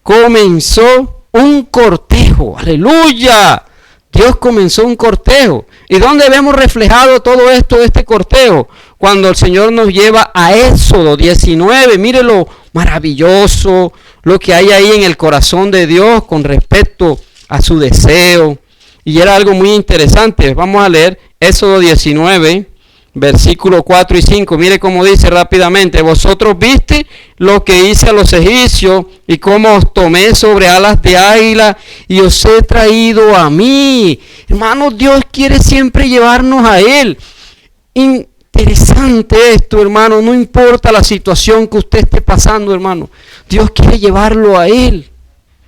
comenzó un cortejo, aleluya. Dios comenzó un cortejo. ¿Y dónde vemos reflejado todo esto de este cortejo? Cuando el Señor nos lleva a Éxodo 19, mire lo maravilloso, lo que hay ahí en el corazón de Dios con respecto a su deseo. Y era algo muy interesante. Vamos a leer Éxodo 19, versículos 4 y 5. Mire cómo dice rápidamente: vosotros viste lo que hice a los egipcios y cómo os tomé sobre alas de águila y os he traído a mí. Hermanos, Dios quiere siempre llevarnos a Él. Interesante esto, hermano. No importa la situación que usted esté pasando, hermano, Dios quiere llevarlo a Él.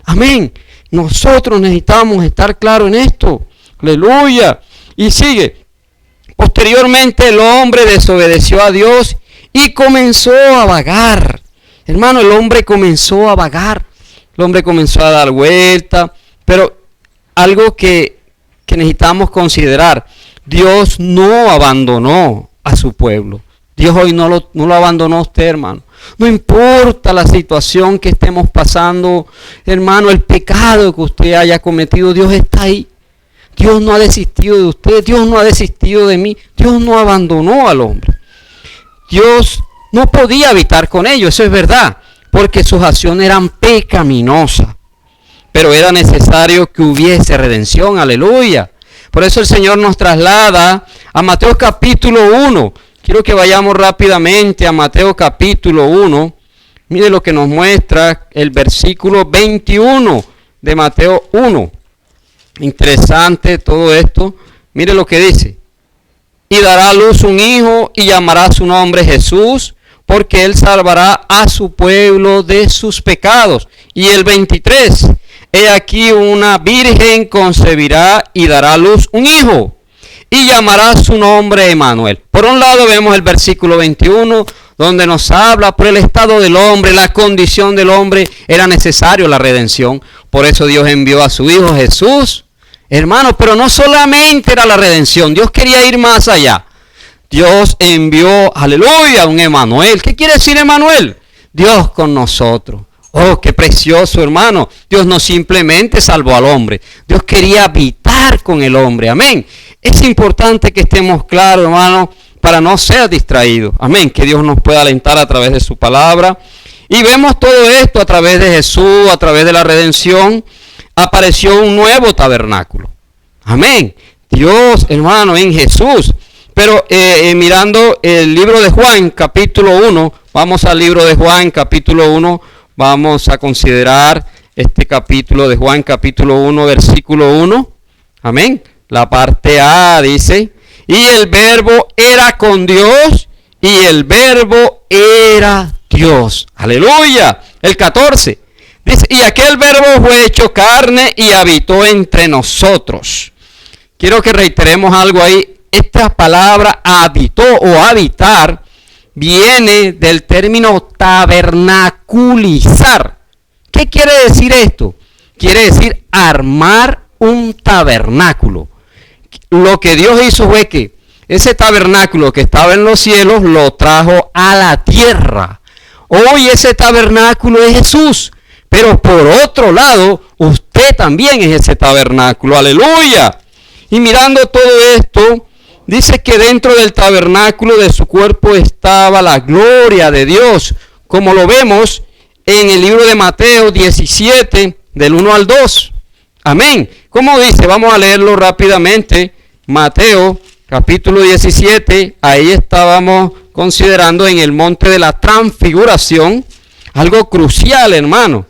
Amén. Nosotros necesitamos estar claros en esto. Aleluya. Y sigue. Posteriormente el hombre desobedeció a Dios y comenzó a vagar. Hermano, el hombre comenzó a vagar. El hombre comenzó a dar vuelta. Pero algo que necesitamos considerar: Dios no abandonó a su pueblo. Dios hoy no lo abandonó a usted, hermano. No importa la situación que estemos pasando, hermano, el pecado que usted haya cometido, Dios está ahí. Dios no ha desistido de usted, Dios no ha desistido de mí, Dios no abandonó al hombre. Dios no podía habitar con ellos, eso es verdad, porque sus acciones eran pecaminosas. Pero era necesario que hubiese redención, aleluya. Por eso el Señor nos traslada a Mateo capítulo 1. Quiero que vayamos rápidamente a Mateo capítulo 1. Mire lo que nos muestra el versículo 21 de Mateo 1. Interesante todo esto. Mire lo que dice: y dará a luz un hijo y llamará su nombre Jesús, porque él salvará a su pueblo de sus pecados. Y el 23: he aquí una virgen concebirá y dará a luz un hijo, y llamará su nombre Emmanuel. Por un lado vemos el versículo 21, donde nos habla por el estado del hombre, la condición del hombre. Era necesario la redención. Por eso Dios envió a su Hijo Jesús. Hermano, pero no solamente era la redención. Dios quería ir más allá. Dios envió, aleluya, un Emmanuel. ¿Qué quiere decir Emmanuel? Dios con nosotros. Oh, qué precioso, hermano. Dios no simplemente salvó al hombre. Dios quería habitar con el hombre. Amén. Es importante que estemos claros, hermano, para no ser distraídos. Amén. Que Dios nos pueda alentar a través de su palabra. Y vemos todo esto a través de Jesús, a través de la redención. Apareció un nuevo tabernáculo. Amén. Dios, hermano, en Jesús. Pero mirando el libro de Juan, capítulo 1. Vamos al libro de Juan, capítulo 1. Vamos a considerar este capítulo de Juan, capítulo 1, versículo 1. Amén. La parte A dice: y el verbo era con Dios, y el verbo era Dios. Aleluya. El 14 dice: y aquel verbo fue hecho carne y habitó entre nosotros. Quiero que reiteremos algo ahí. Esta palabra habitó o habitar viene del término tabernaculizar. ¿Qué quiere decir esto? Quiere decir armar un tabernáculo. Lo que Dios hizo fue que ese tabernáculo que estaba en los cielos lo trajo a la tierra. Hoy ese tabernáculo es Jesús. Pero por otro lado, usted también es ese tabernáculo. Aleluya. Y mirando todo esto, dice que dentro del tabernáculo de su cuerpo estaba la gloria de Dios, como lo vemos en el libro de Mateo 17, del 1 al 2. Amén. ¿Cómo dice? Vamos a leerlo rápidamente. Mateo capítulo 17, ahí estábamos considerando en el monte de la transfiguración, algo crucial, hermano.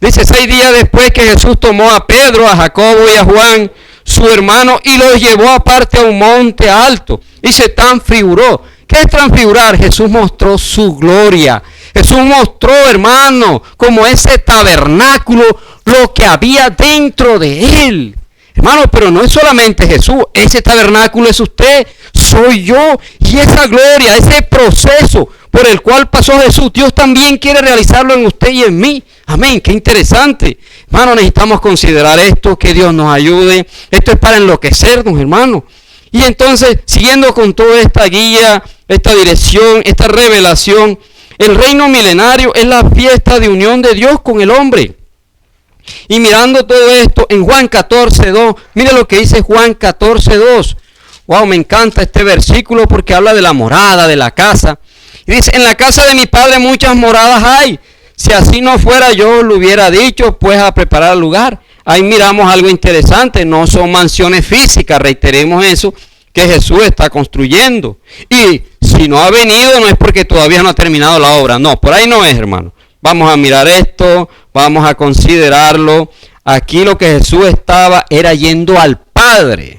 Dice: 6 días después que Jesús tomó a Pedro, a Jacobo y a Juan, su hermano, y los llevó aparte a un monte alto y se transfiguró. ¿Qué es transfigurar? Jesús mostró su gloria. Jesús mostró, hermano, como ese tabernáculo, lo que había dentro de él. Hermano, pero no es solamente Jesús, ese tabernáculo es usted, soy yo, y esa gloria, ese proceso por el cual pasó Jesús, Dios también quiere realizarlo en usted y en mí. Amén, qué interesante. Hermano, necesitamos considerar esto, que Dios nos ayude. Esto es para enloquecernos, hermano. Y entonces, siguiendo con toda esta guía, esta dirección, esta revelación, el reino milenario es la fiesta de unión de Dios con el hombre. Y mirando todo esto en Juan 14:2, mire lo que dice Juan 14:2. Wow, me encanta este versículo porque habla de la morada, de la casa. Y dice: en la casa de mi padre muchas moradas hay. Si así no fuera, yo lo hubiera dicho, pues a preparar el lugar. Ahí miramos algo interesante, no son mansiones físicas, reiteremos eso, que Jesús está construyendo. Y si no ha venido, no es porque todavía no ha terminado la obra. No, por ahí no es, hermano. Vamos a mirar esto, vamos a considerarlo. Aquí lo que Jesús estaba era yendo al Padre.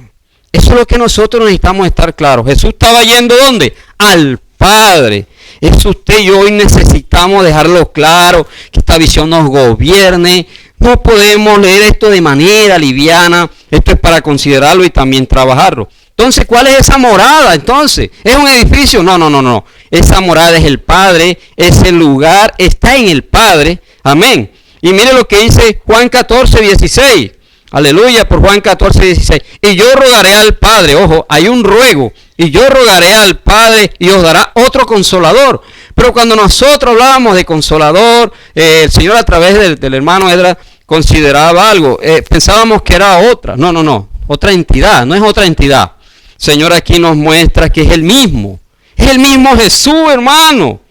Eso es lo que nosotros necesitamos estar claros. Jesús estaba yendo ¿dónde? Al Padre. Eso usted y yo hoy necesitamos dejarlo claro, que esta visión nos gobierne. No podemos leer esto de manera liviana. Esto es para considerarlo y también trabajarlo. Entonces, ¿cuál es esa morada? Entonces, ¿es un edificio? No. Esa morada es el Padre. Ese lugar está en el Padre. Amén. Y mire lo que dice Juan 14:16. Aleluya, por Juan 14:16. Y yo rogaré al Padre, ojo, hay un ruego. Y yo rogaré al Padre y os dará otro consolador. Pero cuando nosotros hablábamos de consolador, el Señor a través del hermano Edra consideraba algo. Pensábamos que era otra. No. Otra entidad, no es otra entidad. El Señor aquí nos muestra que es el mismo. Es el mismo Jesús, hermano.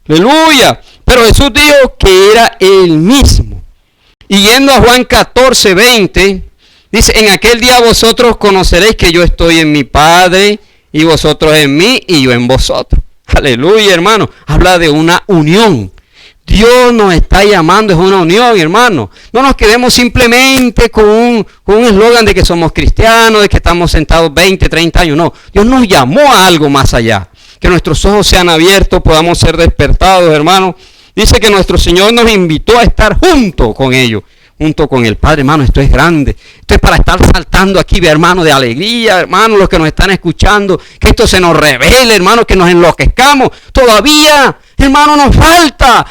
Aleluya. Pero Jesús dijo que era el mismo. Y yendo a Juan 14:20, dice, en aquel día vosotros conoceréis que yo estoy en mi Padre, y vosotros en mí, y yo en vosotros. Aleluya, hermano. Habla de una unión. Dios nos está llamando, es una unión, hermano. No nos quedemos simplemente con un eslogan de que somos cristianos, de que estamos sentados 20, 30 años. No, Dios nos llamó a algo más allá. Que nuestros ojos sean abiertos, podamos ser despertados, hermano. Dice que nuestro Señor nos invitó a estar junto con ellos, junto con el Padre, hermano. Esto es grande. Esto es para estar saltando aquí, hermano, de alegría, hermano, los que nos están escuchando. Que esto se nos revele, hermano, que nos enloquezcamos. Todavía, hermano, nos falta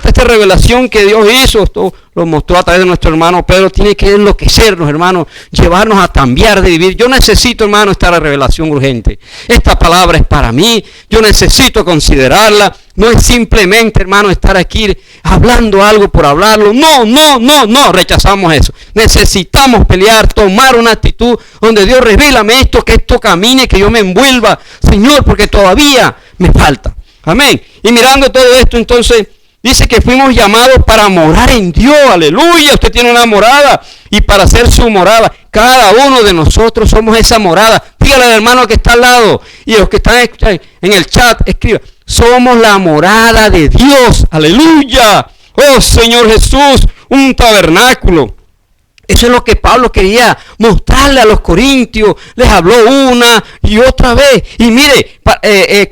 esta revelación que Dios hizo. Esto lo mostró a través de nuestro hermano Pedro. Tiene que enloquecernos, hermano, llevarnos a cambiar de vivir. Yo necesito, hermano, esta revelación urgente. Esta palabra es para mí. Yo necesito considerarla. No es simplemente, hermano, estar aquí hablando algo por hablarlo. No, rechazamos eso. Necesitamos pelear, tomar una actitud donde Dios revélame esto, que esto camine, que yo me envuelva, Señor, porque todavía me falta. Amén. Y mirando todo esto, entonces, dice que fuimos llamados para morar en Dios. Aleluya. Usted tiene una morada. Y para ser su morada, cada uno de nosotros somos esa morada. Dígale al hermano que está al lado. Y los que están en el chat, escriba. Somos la morada de Dios. Aleluya. Oh Señor Jesús, un tabernáculo. Eso es lo que Pablo quería mostrarle a los corintios. Les habló una y otra vez. Y mire,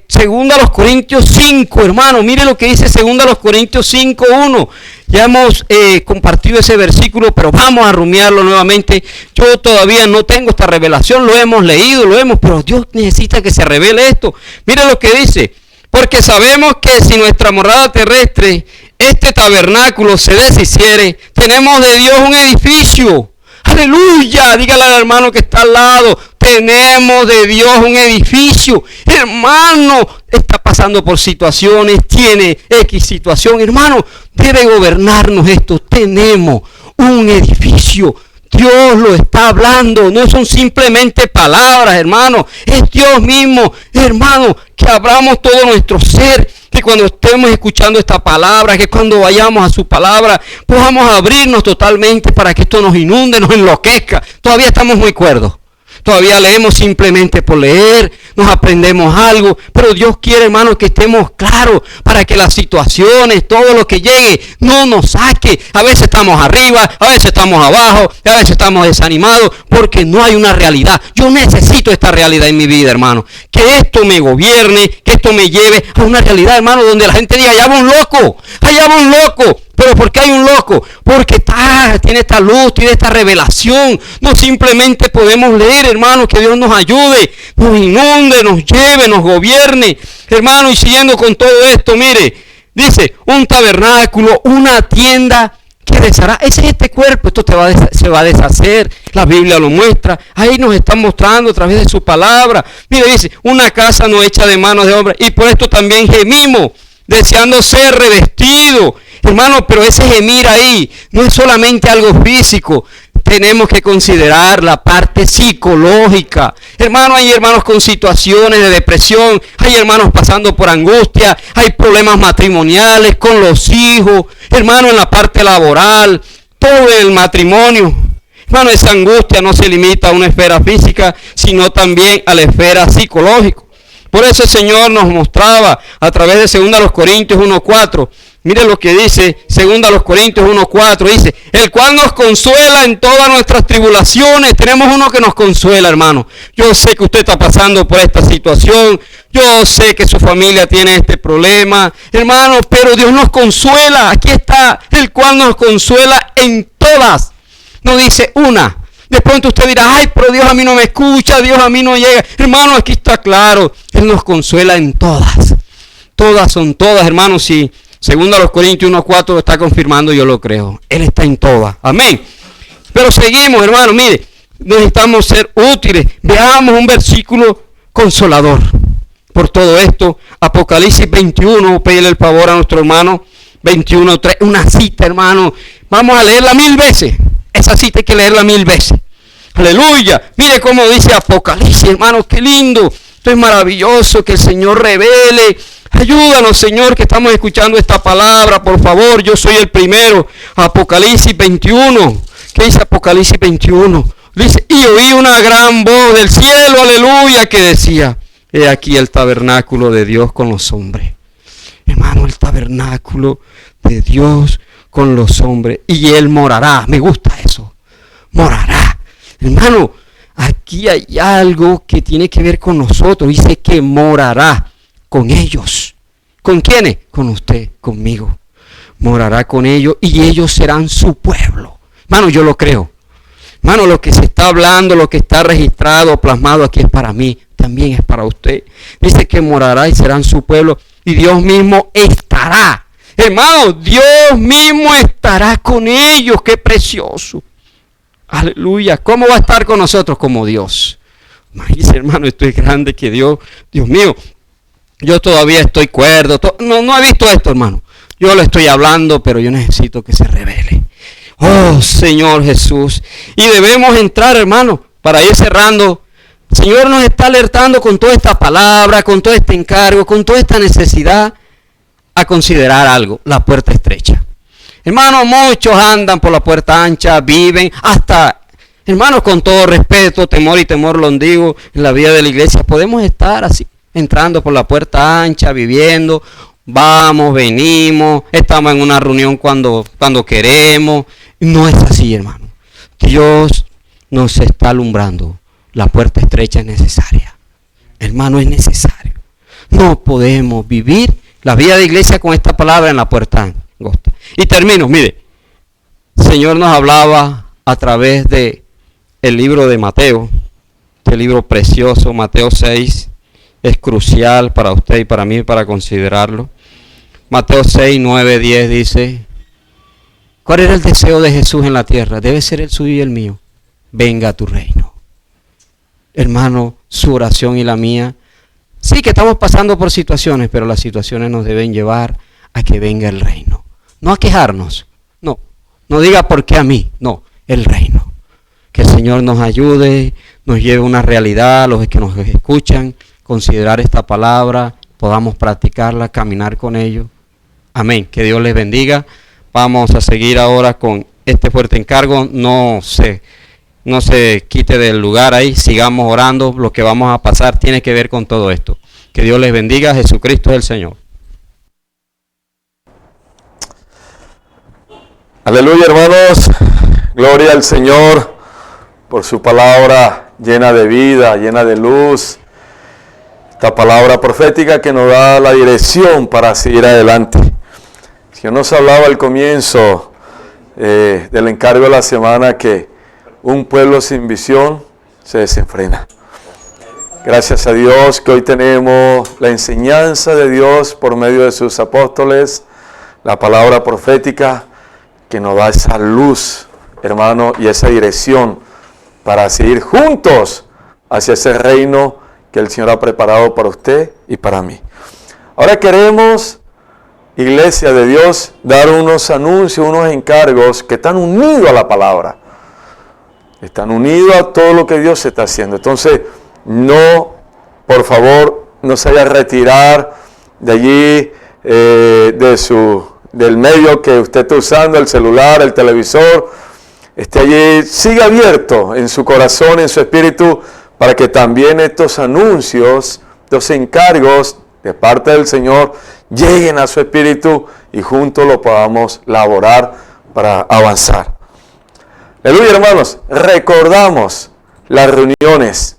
segunda a los Corintios 5, hermano. Mire lo que dice segunda a los Corintios 5:1. Ya hemos compartido ese versículo, pero vamos a rumiarlo nuevamente. Yo todavía no tengo esta revelación. Lo hemos leído, pero Dios necesita que se revele esto. Mire lo que dice. Porque sabemos que si nuestra morada terrestre, este tabernáculo se deshiciere, tenemos de Dios un edificio. Aleluya, dígale al hermano que está al lado, tenemos de Dios un edificio. Hermano, está pasando por situaciones, tiene X situación. Hermano, debe gobernarnos esto. Tenemos un edificio. Dios lo está hablando, no son simplemente palabras, hermano, es Dios mismo, hermano, que abramos todo nuestro ser, que cuando estemos escuchando esta palabra, que cuando vayamos a su palabra, podamos abrirnos totalmente para que esto nos inunde, nos enloquezca. Todavía estamos muy cuerdos. Todavía leemos simplemente por leer, nos aprendemos algo, pero Dios quiere, hermano, que estemos claros para que las situaciones, todo lo que llegue, no nos saque. A veces estamos arriba, a veces estamos abajo, a veces estamos desanimados, porque no hay una realidad. Yo necesito esta realidad en mi vida, hermano. Que esto me gobierne, que esto me lleve a una realidad, hermano, donde la gente diga, allá va un loco, allá va un loco. Pero ¿por qué hay un loco? Porque tiene esta luz, tiene esta revelación. No simplemente podemos leer, hermano, que Dios nos ayude, nos inunde, nos lleve, nos gobierne. Hermano, y siguiendo con todo esto, mire, dice, un tabernáculo, una tienda que deshará. Ese es este cuerpo, esto se va a deshacer. La Biblia lo muestra. Ahí nos está mostrando a través de su palabra. Mire, dice, una casa no hecha de manos de hombre. Y por esto también gemimos, deseando ser revestidos. Hermano, pero ese gemir ahí no es solamente algo físico. Tenemos que considerar la parte psicológica. Hermano, hay hermanos con situaciones de depresión. Hay hermanos pasando por angustia. Hay problemas matrimoniales con los hijos. Hermano, en la parte laboral. Todo el matrimonio. Hermano, esa angustia no se limita a una esfera física, sino también a la esfera psicológica. Por eso el Señor nos mostraba a través de 2 Corintios 1:4. Mire lo que dice 2 Corintios 1:4. Dice, el cual nos consuela en todas nuestras tribulaciones. Tenemos uno que nos consuela, hermano. Yo sé que usted está pasando por esta situación. Yo sé que su familia tiene este problema, hermano, pero Dios nos consuela. Aquí está el cual nos consuela en todas. No dice una. De pronto usted dirá, ay, pero Dios a mí no me escucha, Dios a mí no llega. Hermano, aquí está claro, Él nos consuela en todas. Todas son todas, hermano. Si 2 Corintios 1:4 lo está confirmando, yo lo creo. Él está en todas. Amén. Pero seguimos, hermano, mire, necesitamos ser útiles. Veamos un versículo consolador. Por todo esto, Apocalipsis 21, pídele el favor a nuestro hermano, 21:3, una cita, hermano. Vamos a leerla 1000 veces. Esa cita hay que leerla 1000 veces. Aleluya. Mire cómo dice Apocalipsis, hermano, qué lindo. Esto es maravilloso, que el Señor revele. Ayúdanos, Señor, que estamos escuchando esta palabra, por favor. Yo soy el primero. Apocalipsis 21. ¿Qué dice Apocalipsis 21? Dice, y oí una gran voz del cielo, aleluya, que decía, he aquí el tabernáculo de Dios con los hombres. Hermano, el tabernáculo de Dios con los hombres, y Él morará. Me gusta eso, morará. Hermano, aquí hay algo que tiene que ver con nosotros. Dice que morará con ellos. ¿Con quiénes? Con usted, conmigo. Morará con ellos y ellos serán su pueblo. Hermano, yo lo creo. Hermano, lo que se está hablando, lo que está registrado, plasmado aquí es para mí, también es para usted. Dice que morará y serán su pueblo y Dios mismo estará. Hermano, Dios mismo estará con ellos. ¡Qué precioso! Aleluya. ¿Cómo va a estar con nosotros? Como Dios. Imagínese, hermano, esto es grande que Dios mío, yo todavía estoy cuerdo. No he visto esto, hermano. Yo lo estoy hablando, pero yo necesito que se revele. Oh, Señor Jesús. Y debemos entrar, hermano, para ir cerrando. El Señor nos está alertando con toda esta palabra, con todo este encargo, con toda esta necesidad, a considerar algo, la puerta estrecha. Hermanos, muchos andan por la puerta ancha, viven hasta, hermanos, con todo respeto, temor y temor lo digo, en la vida de la iglesia, podemos estar así, entrando por la puerta ancha, viviendo, vamos, venimos, estamos en una reunión cuando queremos. No es así, hermano. Dios nos está alumbrando. La puerta estrecha es necesaria. Hermano, es necesario. No podemos vivir la vida de iglesia con esta palabra en la puerta angosta. Y termino, mire. El Señor nos hablaba a través de el libro de Mateo. Este libro precioso, Mateo 6. Es crucial para usted y para mí para considerarlo. Mateo 6, 9, 10 dice, ¿cuál era el deseo de Jesús en la tierra? Debe ser el suyo y el mío. Venga a tu reino. Hermano, su oración y la mía. Sí que estamos pasando por situaciones, pero las situaciones nos deben llevar a que venga el reino. No a quejarnos. No diga por qué a mí. No, el reino. Que el Señor nos ayude, nos lleve una realidad, los que nos escuchan, considerar esta palabra, podamos practicarla, caminar con ello. Amén. Que Dios les bendiga. Vamos a seguir ahora con este fuerte encargo. No se quite del lugar ahí. Sigamos orando. Lo que vamos a pasar tiene que ver con todo esto. Que Dios les bendiga. Jesucristo es el Señor. Aleluya, hermanos. Gloria al Señor por su palabra llena de vida, llena de luz. Esta palabra profética que nos da la dirección para seguir adelante. El Señor nos hablaba al comienzo del encargo de la semana que un pueblo sin visión se desenfrena. Gracias a Dios que hoy tenemos la enseñanza de Dios por medio de sus apóstoles, la palabra profética que nos da esa luz, hermano, y esa dirección para seguir juntos hacia ese reino que el Señor ha preparado para usted y para mí. Ahora queremos, Iglesia de Dios, dar unos anuncios, unos encargos que están unidos a la palabra. Están unidos a todo lo que Dios está haciendo. Entonces, no, por favor, no se vaya a retirar de allí, del medio que usted está usando, el celular, el televisor. esté allí, siga abierto en su corazón, en su espíritu, para que también estos anuncios, estos encargos de parte del Señor lleguen a su espíritu y juntos lo podamos laborar para avanzar. Aleluya, hermanos, recordamos las reuniones.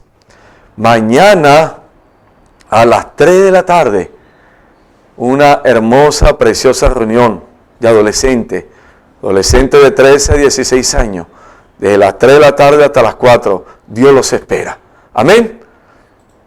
Mañana a las 3 de la tarde, una hermosa, preciosa reunión de adolescentes de 13 a 16 años, desde las 3 de la tarde hasta las 4, Dios los espera. Amén.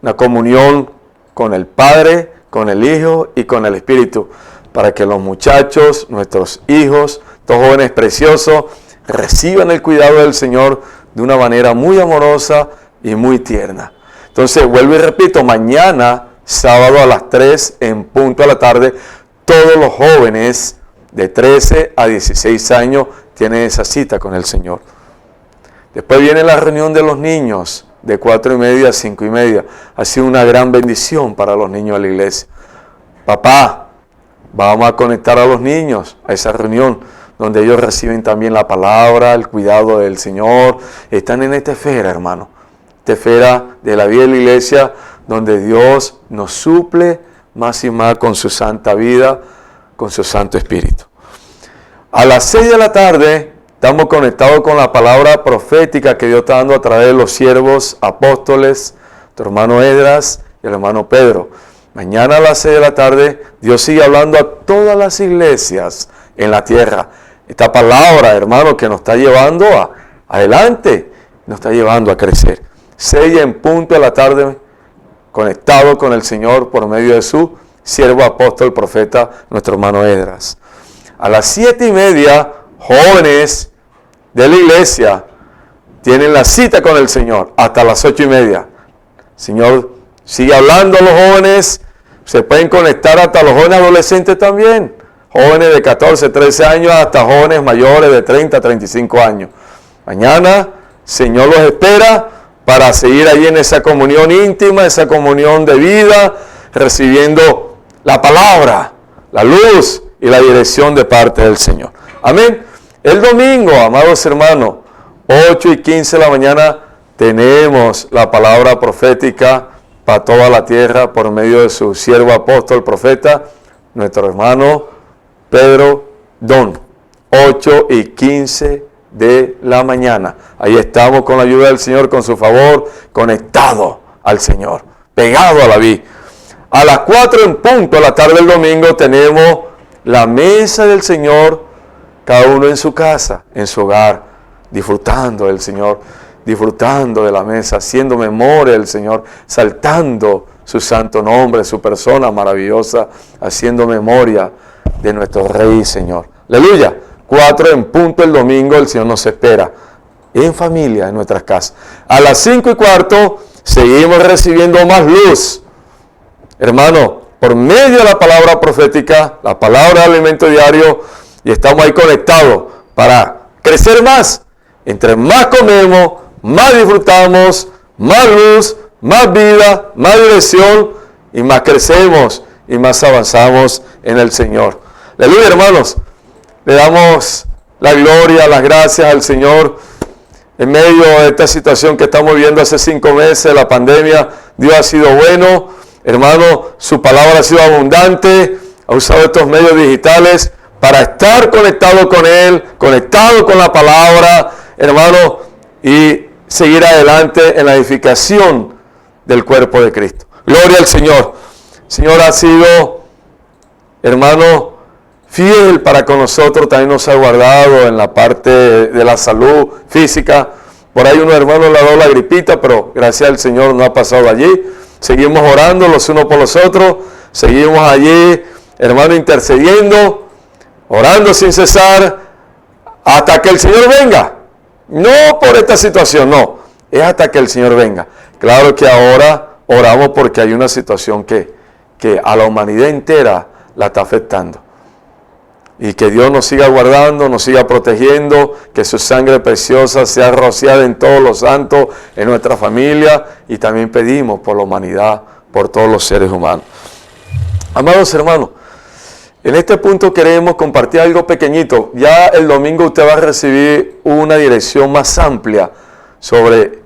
Una comunión con el Padre, con el Hijo y con el Espíritu, para que los muchachos, nuestros hijos, estos jóvenes preciosos, reciban el cuidado del Señor de una manera muy amorosa y muy tierna. Entonces, vuelvo y repito, mañana, sábado a las 3 en punto a la tarde, todos los jóvenes de 13 a 16 años tienen esa cita con el Señor. Después viene la reunión de los niños, de 4:30 a 5:30. Ha sido una gran bendición para los niños de la iglesia. Papá, vamos a conectar a los niños a esa reunión, donde ellos reciben también la palabra, el cuidado del Señor. Están en esta esfera, hermano. Esta esfera de la vida de la iglesia, donde Dios nos suple más y más con su santa vida, con su Santo Espíritu. A las 6 de la tarde estamos conectados con la palabra profética que Dios está dando a través de los siervos apóstoles, tu hermano Esdras y el hermano Pedro. Mañana a las 6 de la tarde Dios sigue hablando a todas las iglesias en la tierra. Esta palabra, hermano, que nos está llevando adelante, nos está llevando a crecer. 6 en punto de la tarde, conectado con el Señor por medio de su siervo apóstol, profeta, nuestro hermano Esdras. A las 7:30, jóvenes de la iglesia tienen la cita con el Señor hasta las 8:30. Señor sigue hablando a los jóvenes, se pueden conectar hasta los jóvenes adolescentes también, jóvenes de 14, 13 años hasta jóvenes mayores de 30, 35 años. Mañana, Señor los espera para seguir ahí en esa comunión íntima, esa comunión de vida, recibiendo la palabra, la luz y la dirección de parte del Señor. Amén. El domingo, amados hermanos, 8:15 de la mañana, tenemos la palabra profética para toda la tierra por medio de su siervo apóstol, profeta, nuestro hermano Pedro Don. 8:15 de la mañana. Ahí estamos con la ayuda del Señor, con su favor, conectados al Señor, pegados a la vid. A las 4 en punto de la tarde del domingo tenemos la mesa del Señor, cada uno en su casa, en su hogar, disfrutando del Señor, disfrutando de la mesa, haciendo memoria del Señor, saltando su santo nombre, su persona maravillosa, haciendo memoria de nuestro Rey y Señor. Aleluya. 4 en punto el domingo, el Señor nos espera en familia, en nuestras casas. A las 5:15 seguimos recibiendo más luz. Hermano, por medio de la palabra profética, la palabra de alimento diario, y estamos ahí conectados para crecer más. Entre más comemos, más disfrutamos, más luz, más vida, más dirección, y más crecemos y más avanzamos en el Señor. Aleluya, hermanos. Le damos la gloria, las gracias al Señor en medio de esta situación que estamos viviendo hace 5 meses, la pandemia. Dios ha sido bueno, hermano, su palabra ha sido abundante, ha usado estos medios digitales para estar conectado con Él, conectado con la palabra, hermano, y seguir adelante en la edificación del cuerpo de Cristo. Gloria al Señor. El Señor ha sido, hermano, fiel para con nosotros, también nos ha guardado en la parte de la salud física. Por ahí unos hermanos le ha dado la gripita, pero gracias al Señor no ha pasado allí. Seguimos orando los unos por los otros, seguimos allí, hermano, intercediendo, orando sin cesar, hasta que el Señor venga. No por esta situación, no, es hasta que el Señor venga. Claro que ahora oramos porque hay una situación que a la humanidad entera la está afectando. Y que Dios nos siga guardando, nos siga protegiendo, que su sangre preciosa sea rociada en todos los santos, en nuestra familia, y también pedimos por la humanidad, por todos los seres humanos. Amados hermanos, En este punto queremos compartir algo pequeñito. Ya el domingo usted va a recibir una dirección más amplia sobre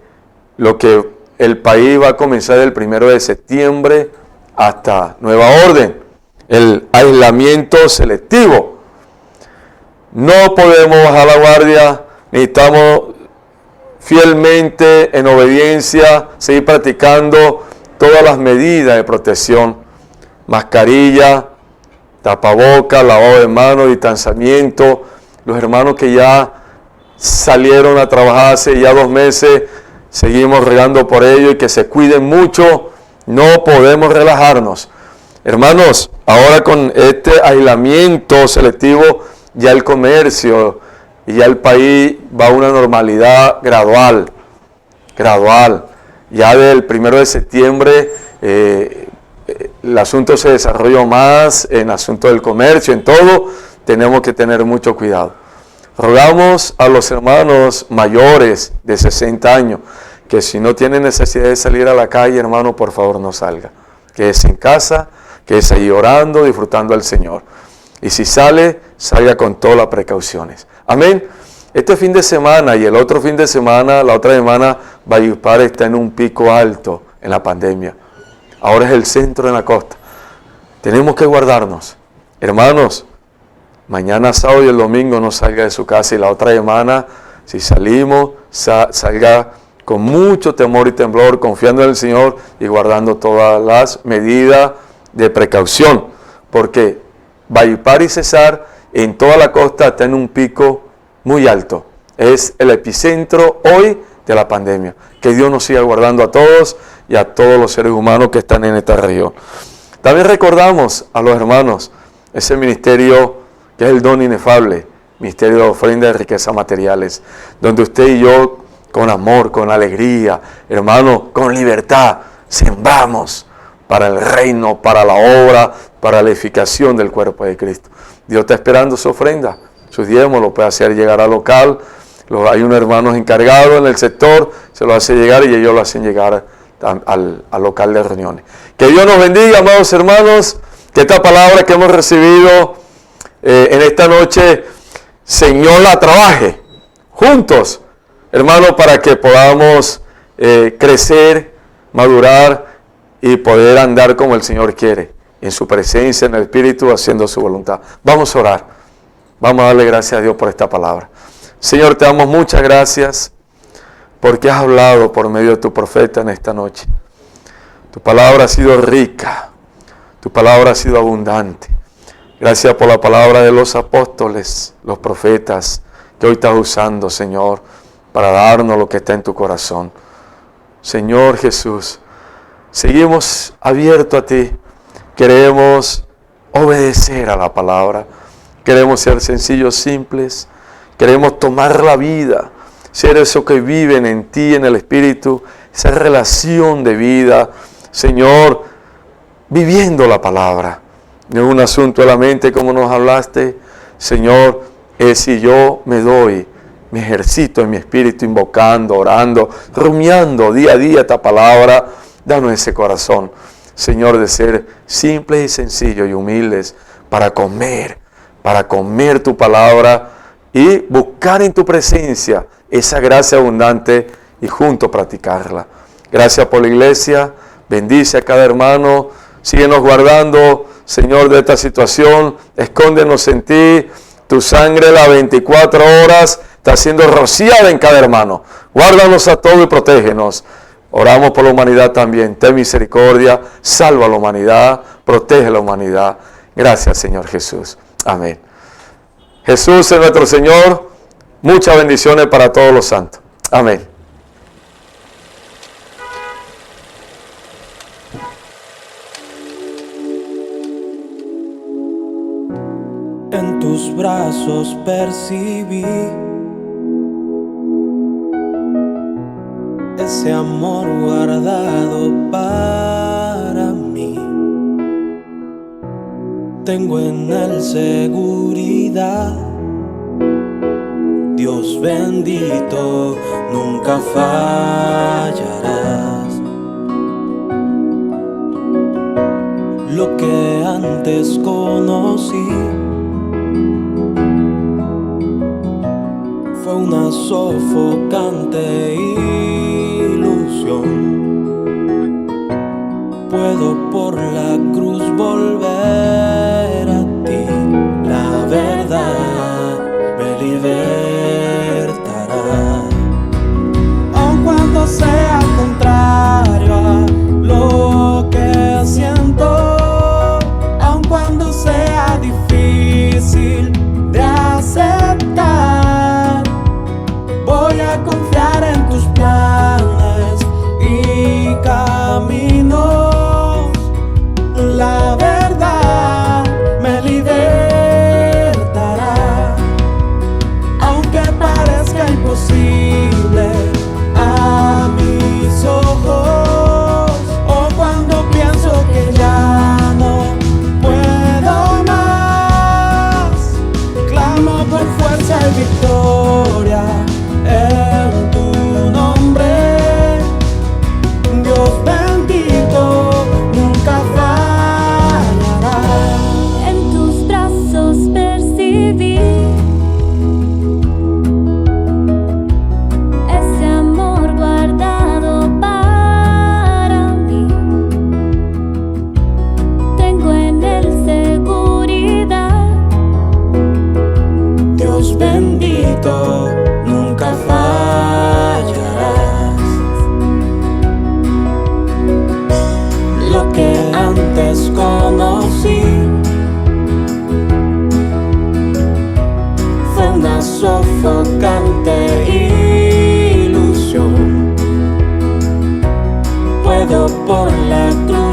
lo que el país va a comenzar el 1 de septiembre hasta nueva orden, el aislamiento selectivo. No podemos bajar la guardia, necesitamos fielmente, en obediencia, seguir practicando todas las medidas de protección, mascarilla, tapaboca, lavado de manos, distanciamiento. Los hermanos que ya salieron a trabajar hace ya 2 meses, seguimos regando por ello y que se cuiden mucho. No podemos relajarnos. Hermanos, ahora con este aislamiento selectivo, ya el comercio y ya el país va a una normalidad gradual. Ya del 1 de septiembre el asunto se desarrolló más en asunto del comercio, en todo, tenemos que tener mucho cuidado. Rogamos a los hermanos mayores de 60 años que si no tienen necesidad de salir a la calle, hermano, por favor no salga. Quédese en casa, quédese ahí orando, disfrutando al Señor. Y si sale, salga con todas las precauciones. Amén. Este fin de semana y el otro fin de semana, la otra semana, Valledupar está en un pico alto en la pandemia. Ahora es el centro de la costa. Tenemos que guardarnos. Hermanos, mañana sábado y el domingo no salga de su casa y la otra semana, si salimos, salga con mucho temor y temblor, confiando en el Señor y guardando todas las medidas de precaución. Porque Valledupar y Cesar en toda la costa está en un pico muy alto. Es el epicentro hoy de la pandemia. Que Dios nos siga guardando a todos y a todos los seres humanos que están en esta región. También recordamos a los hermanos ese ministerio que es el don inefable, ministerio de ofrenda de riquezas materiales, donde usted y yo con amor, con alegría, hermano, con libertad, sembramos para el reino, para la obra, para la edificación del cuerpo de Cristo. Dios está esperando su ofrenda, sus diezmos, lo puede hacer llegar al local. Hay unos hermanos encargados en el sector, se lo hace llegar y ellos lo hacen llegar al local de reuniones. Que Dios nos bendiga, amados hermanos, que esta palabra que hemos recibido en esta noche, Señor la trabaje juntos, hermanos, para que podamos crecer, madurar y poder andar como el Señor quiere, en su presencia, en el Espíritu, haciendo su voluntad. Vamos a orar, vamos a darle gracias a Dios por esta palabra. Señor, te damos muchas gracias porque has hablado por medio de tu profeta en esta noche. Tu palabra ha sido rica, tu palabra ha sido abundante. Gracias por la palabra de los apóstoles, los profetas, que hoy estás usando, Señor, para darnos lo que está en tu corazón. Señor Jesús, seguimos abiertos a ti. Queremos obedecer a la palabra. Queremos ser sencillos, simples. Queremos tomar la vida, ser eso que viven en ti, en el Espíritu, esa relación de vida, Señor, viviendo la palabra. No es un asunto de la mente como nos hablaste, Señor, es si yo me doy, me ejercito en mi espíritu, invocando, orando, rumiando día a día esta palabra, danos ese corazón, Señor, de ser simples y sencillos y humildes para comer tu palabra y buscar en tu presencia esa gracia abundante y juntos practicarla. Gracias por la iglesia, bendice a cada hermano, síguenos guardando, Señor, de esta situación, escóndenos en ti, tu sangre las 24 horas está siendo rociada en cada hermano. Guárdanos a todos y protégenos. Oramos por la humanidad también, ten misericordia, salva a la humanidad, protege a la humanidad. Gracias, Señor Jesús. Amén. Jesús es nuestro Señor. Muchas bendiciones para todos los santos. Amén. En tus brazos percibí ese amor guardado para mí. Tengo en él seguridad. Dios bendito, nunca fallarás. Lo que antes antes conocí fue una sofocante ilusión. Puedo por la cruz volver a ti, la verdad me libertará. Aun cuando sea contrario a lo que siento, aun cuando sea difícil de aceptar, voy a confiar en tus planes y caminos. La verdad me libertará, aunque parezca imposible a mis ojos, o cuando pienso que ya no puedo más, clamo por fuerza y victoria en tu nombre. Dios bendito, nunca fallará. En tus brazos percibí ese amor guardado para mí. Tengo en él seguridad. Dios bendito, nunca fallarás. Lo que antes conocí fue una sofocante ilusión. Puedo por la cruz